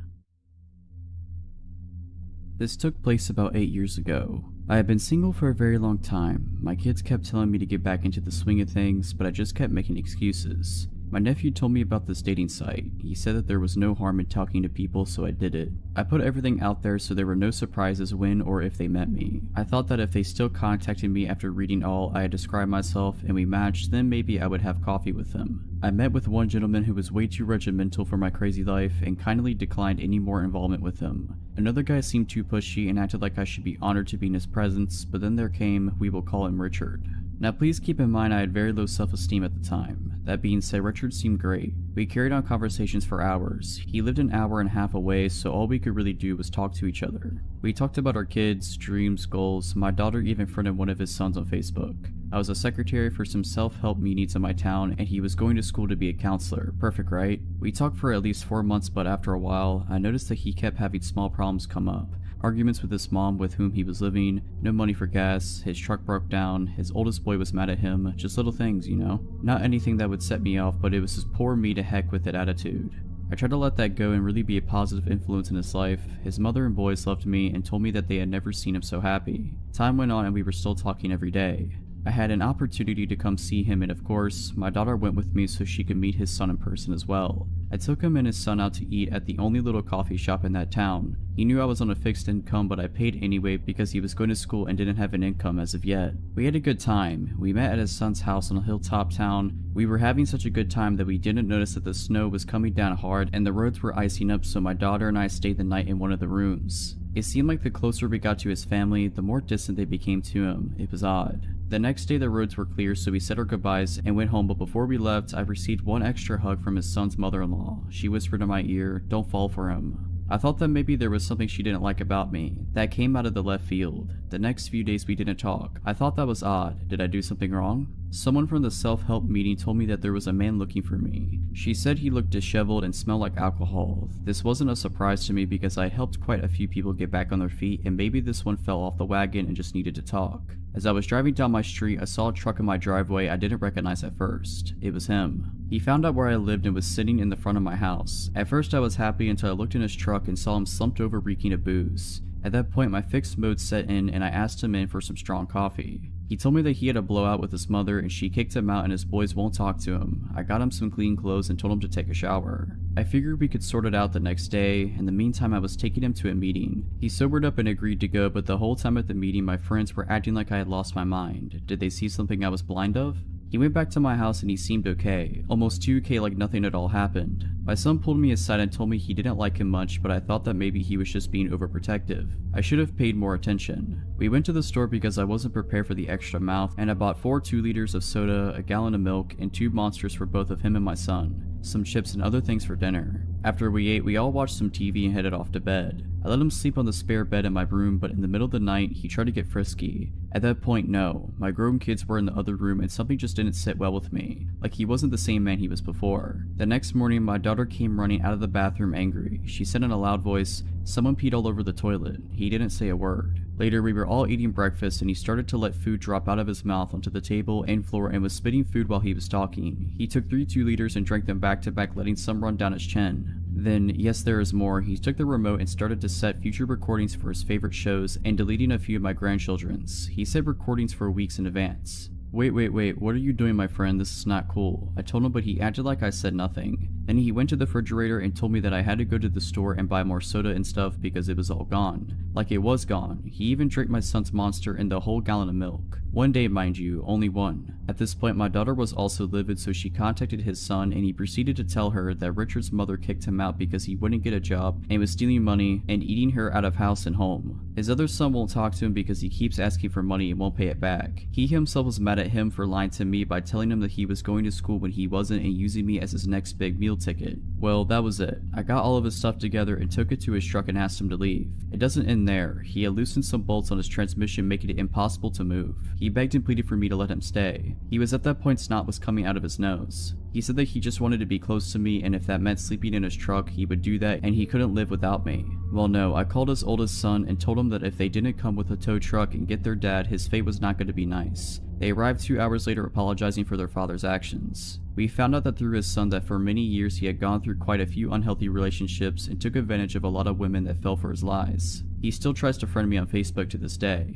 This took place about 8 years ago. I had been single for a very long time. My kids kept telling me to get back into the swing of things, but I just kept making excuses. My nephew told me about this dating site. He said that there was no harm in talking to people, so I did it. I put everything out there so there were no surprises when or if they met me. I thought that if they still contacted me after reading all I had described myself and we matched, then maybe I would have coffee with them. I met with one gentleman who was way too regimental for my crazy life and kindly declined any more involvement with him. Another guy seemed too pushy and acted like I should be honored to be in his presence, but then there came, we will call him Richard. Now please keep in mind I had very low self-esteem at the time. That being said, Richard seemed great. We carried on conversations for hours. He lived an hour and a half away, so all we could really do was talk to each other. We talked about our kids, dreams, goals. My daughter even friended one of his sons on Facebook. I was a secretary for some self-help meetings in my town, and he was going to school to be a counselor. Perfect, right? We talked for at least 4 months, but after a while, I noticed that he kept having small problems come up. Arguments with his mom with whom he was living, no money for gas, his truck broke down, his oldest boy was mad at him, just little things, you know? Not anything that would set me off, but it was his poor me to heck with it attitude. I tried to let that go and really be a positive influence in his life. His mother and boys loved me and told me that they had never seen him so happy. Time went on and we were still talking every day. I had an opportunity to come see him, and of course, my daughter went with me so she could meet his son in person as well. I took him and his son out to eat at the only little coffee shop in that town. He knew I was on a fixed income, but I paid anyway because he was going to school and didn't have an income as of yet. We had a good time. We met at his son's house in a hilltop town. We were having such a good time that we didn't notice that the snow was coming down hard and the roads were icing up, so my daughter and I stayed the night in one of the rooms. It seemed like the closer we got to his family, the more distant they became to him. It was odd. The next day the roads were clear, so we said our goodbyes and went home, but before we left, I received one extra hug from his son's mother-in-law. She whispered in my ear, "Don't fall for him." I thought that maybe there was something she didn't like about me. That came out of the left field. The next few days we didn't talk. I thought that was odd. Did I do something wrong? Someone from the self-help meeting told me that there was a man looking for me. She said he looked disheveled and smelled like alcohol. This wasn't a surprise to me because I helped quite a few people get back on their feet, and maybe this one fell off the wagon and just needed to talk. As I was driving down my street, I saw a truck in my driveway I didn't recognize at first. It was him. He found out where I lived and was sitting in the front of my house. At first I was happy until I looked in his truck and saw him slumped over reeking of booze. At that point my fixed mode set in and I asked him in for some strong coffee. He told me that he had a blowout with his mother and she kicked him out and his boys won't talk to him. I got him some clean clothes and told him to take a shower. I figured we could sort it out the next day. In the meantime I was taking him to a meeting. He sobered up and agreed to go, but the whole time at the meeting my friends were acting like I had lost my mind. Did they see something I was blind of? He went back to my house and he seemed okay, almost too okay like nothing at all happened. My son pulled me aside and told me he didn't like him much, but I thought that maybe he was just being overprotective. I should have paid more attention. We went to the store because I wasn't prepared for the extra mouth, and I bought 4 2-liters of soda, a gallon of milk, and 2 monsters for both of him and my son, some chips and other things for dinner. After we ate, we all watched some TV and headed off to bed. I let him sleep on the spare bed in my room, but in the middle of the night, he tried to get frisky. At that point, no. My grown kids were in the other room and something just didn't sit well with me. Like he wasn't the same man he was before. The next morning, my daughter came running out of the bathroom angry. She said in a loud voice, "Someone peed all over the toilet." He didn't say a word. Later, we were all eating breakfast and he started to let food drop out of his mouth onto the table and floor and was spitting food while he was talking. He took 3 2-liters and drank them back to back, letting some run down his chin. Then, yes there is more, he took the remote and started to set future recordings for his favorite shows and deleting a few of my grandchildren's. He set recordings for weeks in advance. Wait, what are you doing, my friend? This is not cool. I told him, but he acted like I said nothing. Then he went to the refrigerator and told me that I had to go to the store and buy more soda and stuff because it was all gone. Like it was gone. He even drank my son's monster and the whole gallon of milk. One day, mind you, only one. At this point, my daughter was also livid, so she contacted his son and he proceeded to tell her that Richard's mother kicked him out because he wouldn't get a job and was stealing money and eating her out of house and home. His other son won't talk to him because he keeps asking for money and won't pay it back. He himself was mad at him for lying to me by telling him that he was going to school when he wasn't and using me as his next big meal ticket. Well, that was it. I got all of his stuff together and took it to his truck and asked him to leave. It doesn't end there. He had loosened some bolts on his transmission, making it impossible to move. He begged and pleaded for me to let him stay. He was at that point snot was coming out of his nose. He said that he just wanted to be close to me and if that meant sleeping in his truck, he would do that and he couldn't live without me. Well no, I called his oldest son and told him that if they didn't come with a tow truck and get their dad, his fate was not going to be nice. They arrived 2 hours later apologizing for their father's actions. We found out that through his son that for many years he had gone through quite a few unhealthy relationships and took advantage of a lot of women that fell for his lies. He still tries to friend me on Facebook to this day.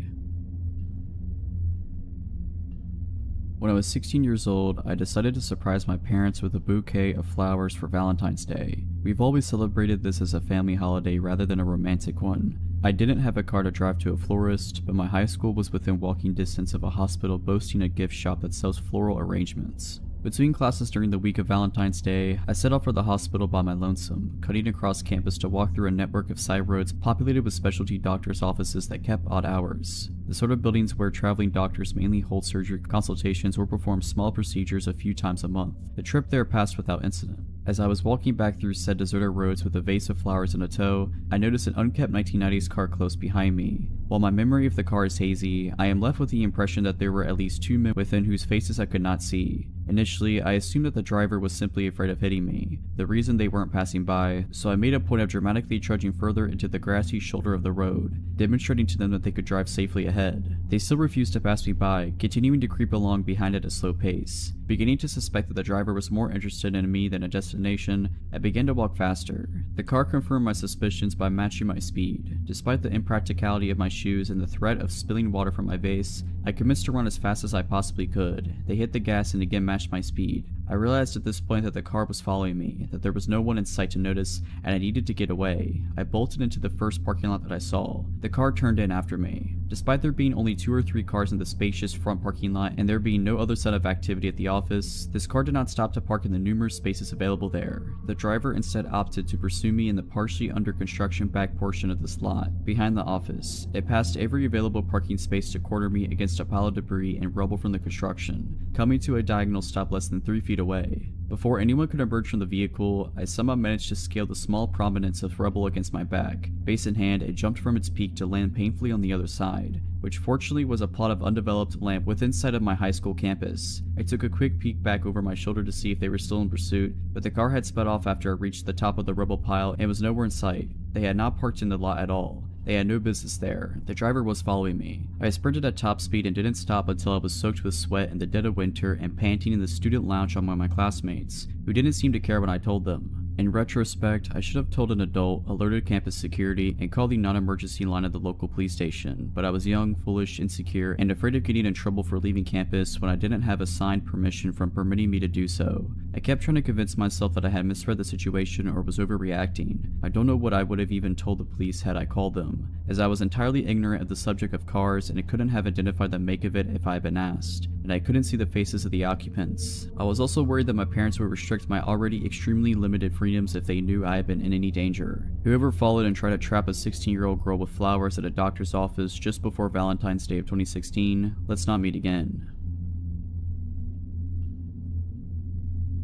When I was 16 years old, I decided to surprise my parents with a bouquet of flowers for Valentine's Day. We've always celebrated this as a family holiday rather than a romantic one. I didn't have a car to drive to a florist, but my high school was within walking distance of a hospital boasting a gift shop that sells floral arrangements. Between classes during the week of Valentine's Day, I set off for the hospital by my lonesome, cutting across campus to walk through a network of side roads populated with specialty doctors' offices that kept odd hours. The sort of buildings where traveling doctors mainly hold surgery consultations or perform small procedures a few times a month. The trip there passed without incident. As I was walking back through said deserted roads with a vase of flowers in a tow, I noticed an unkept 1990s car close behind me. While my memory of the car is hazy, I am left with the impression that there were at least 2 men within whose faces I could not see. Initially, I assumed that the driver was simply afraid of hitting me, the reason they weren't passing by, so I made a point of dramatically trudging further into the grassy shoulder of the road, demonstrating to them that they could drive safely ahead. They still refused to pass me by, continuing to creep along behind at a slow pace. Beginning to suspect that the driver was more interested in me than a destination, I began to walk faster. The car confirmed my suspicions by matching my speed. Despite the impracticality of my shoes and the threat of spilling water from my vase, I commenced to run as fast as I possibly could. They hit the gas and again matched my speed. I realized at this point that the car was following me, that there was no one in sight to notice, and I needed to get away. I bolted into the first parking lot that I saw. The car turned in after me. Despite there being only 2 or 3 cars in the spacious front parking lot and there being no other set of activity at the office, this car did not stop to park in the numerous spaces available there. The driver instead opted to pursue me in the partially under construction back portion of this lot, behind the office. It passed every available parking space to corner me against a pile of debris and rubble from the construction, coming to a diagonal stop less than 3 feet away. Before anyone could emerge from the vehicle, I somehow managed to scale the small prominence of rubble against my back. Base in hand, it jumped from its peak to land painfully on the other side, which fortunately was a plot of undeveloped land within sight of my high school campus. I took a quick peek back over my shoulder to see if they were still in pursuit, but the car had sped off after it reached the top of the rubble pile and was nowhere in sight. They had not parked in the lot at all. They had no business there. The driver was following me. I sprinted at top speed and didn't stop until I was soaked with sweat in the dead of winter and panting in the student lounge among my classmates, who didn't seem to care when I told them. In retrospect, I should have told an adult, alerted campus security, and called the non-emergency line at the local police station, but I was young, foolish, insecure, and afraid of getting in trouble for leaving campus when I didn't have a signed permission from permitting me to do so. I kept trying to convince myself that I had misread the situation or was overreacting. I don't know what I would have even told the police had I called them, as I was entirely ignorant of the subject of cars and I couldn't have identified the make of it if I had been asked, and I couldn't see the faces of the occupants. I was also worried that my parents would restrict my already extremely limited freedoms if they knew I had been in any danger. Whoever followed and tried to trap a 16-year-old girl with flowers at a doctor's office just before Valentine's Day of 2016, let's not meet again.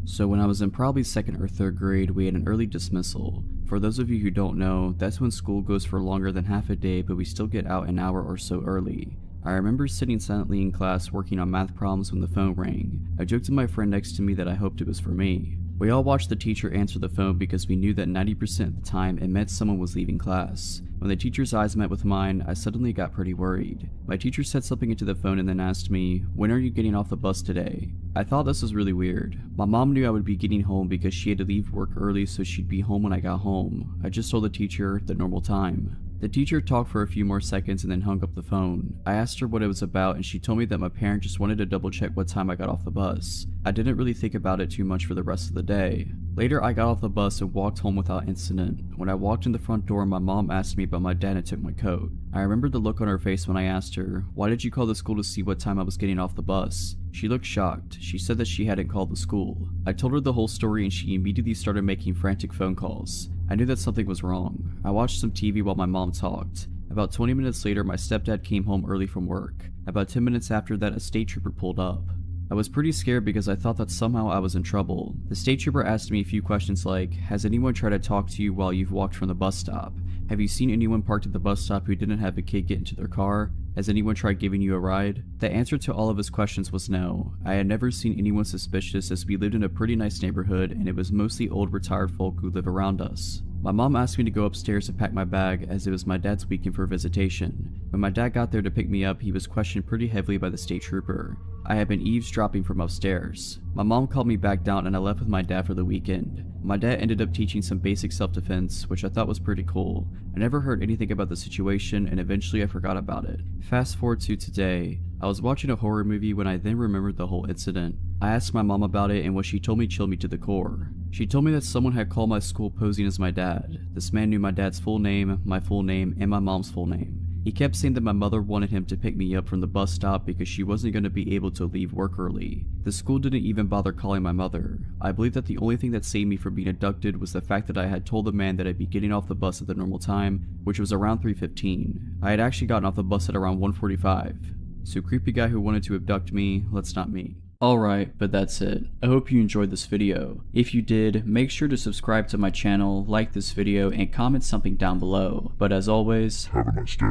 So when I was in probably 2nd or 3rd grade, we had an early dismissal. For those of you who don't know, that's when school goes for longer than half a day, but we still get out an hour or so early. I remember sitting silently in class working on math problems when the phone rang. I joked to my friend next to me that I hoped it was for me. We all watched the teacher answer the phone because we knew that 90% of the time it meant someone was leaving class. When the teacher's eyes met with mine, I suddenly got pretty worried. My teacher said something into the phone and then asked me, "When are you getting off the bus today?" I thought this was really weird. My mom knew I would be getting home because she had to leave work early so she'd be home when I got home. I just told the teacher the normal time. The teacher talked for a few more seconds and then hung up the phone. I asked her what it was about and she told me that my parent just wanted to double check what time I got off the bus. I didn't really think about it too much for the rest of the day. Later I got off the bus and walked home without incident. When I walked in the front door, my mom asked me about my dad and took my coat. I remembered the look on her face when I asked her, "Why did you call the school to see what time I was getting off the bus?" She looked shocked. She said that she hadn't called the school. I told her the whole story and she immediately started making frantic phone calls. I knew that something was wrong. I watched some TV while my mom talked. About 20 minutes later, my stepdad came home early from work. About 10 minutes after that, a state trooper pulled up. I was pretty scared because I thought that somehow I was in trouble. The state trooper asked me a few questions like, "Has anyone tried to talk to you while you've walked from the bus stop? Have you seen anyone parked at the bus stop who didn't have a kid get into their car? Has anyone tried giving you a ride?" The answer to all of his questions was no. I had never seen anyone suspicious as we lived in a pretty nice neighborhood and it was mostly old retired folk who live around us. My mom asked me to go upstairs to pack my bag as it was my dad's weekend for visitation. When my dad got there to pick me up, he was questioned pretty heavily by the state trooper. I had been eavesdropping from upstairs. My mom called me back down and I left with my dad for the weekend. My dad ended up teaching some basic self-defense, which I thought was pretty cool. I never heard anything about the situation and eventually I forgot about it. Fast forward to today. I was watching a horror movie when I then remembered the whole incident. I asked my mom about it and what she told me chilled me to the core. She told me that someone had called my school posing as my dad. This man knew my dad's full name, my full name, and my mom's full name. He kept saying that my mother wanted him to pick me up from the bus stop because she wasn't going to be able to leave work early. The school didn't even bother calling my mother. I believe that the only thing that saved me from being abducted was the fact that I had told the man that I'd be getting off the bus at the normal time, which was around 3:15. I had actually gotten off the bus at around 1:45. So creepy guy who wanted to abduct me, let's not meet. Alright, but that's it. I hope you enjoyed this video. If you did, make sure to subscribe to my channel, like this video, and comment something down below. But as always, Have a nice day.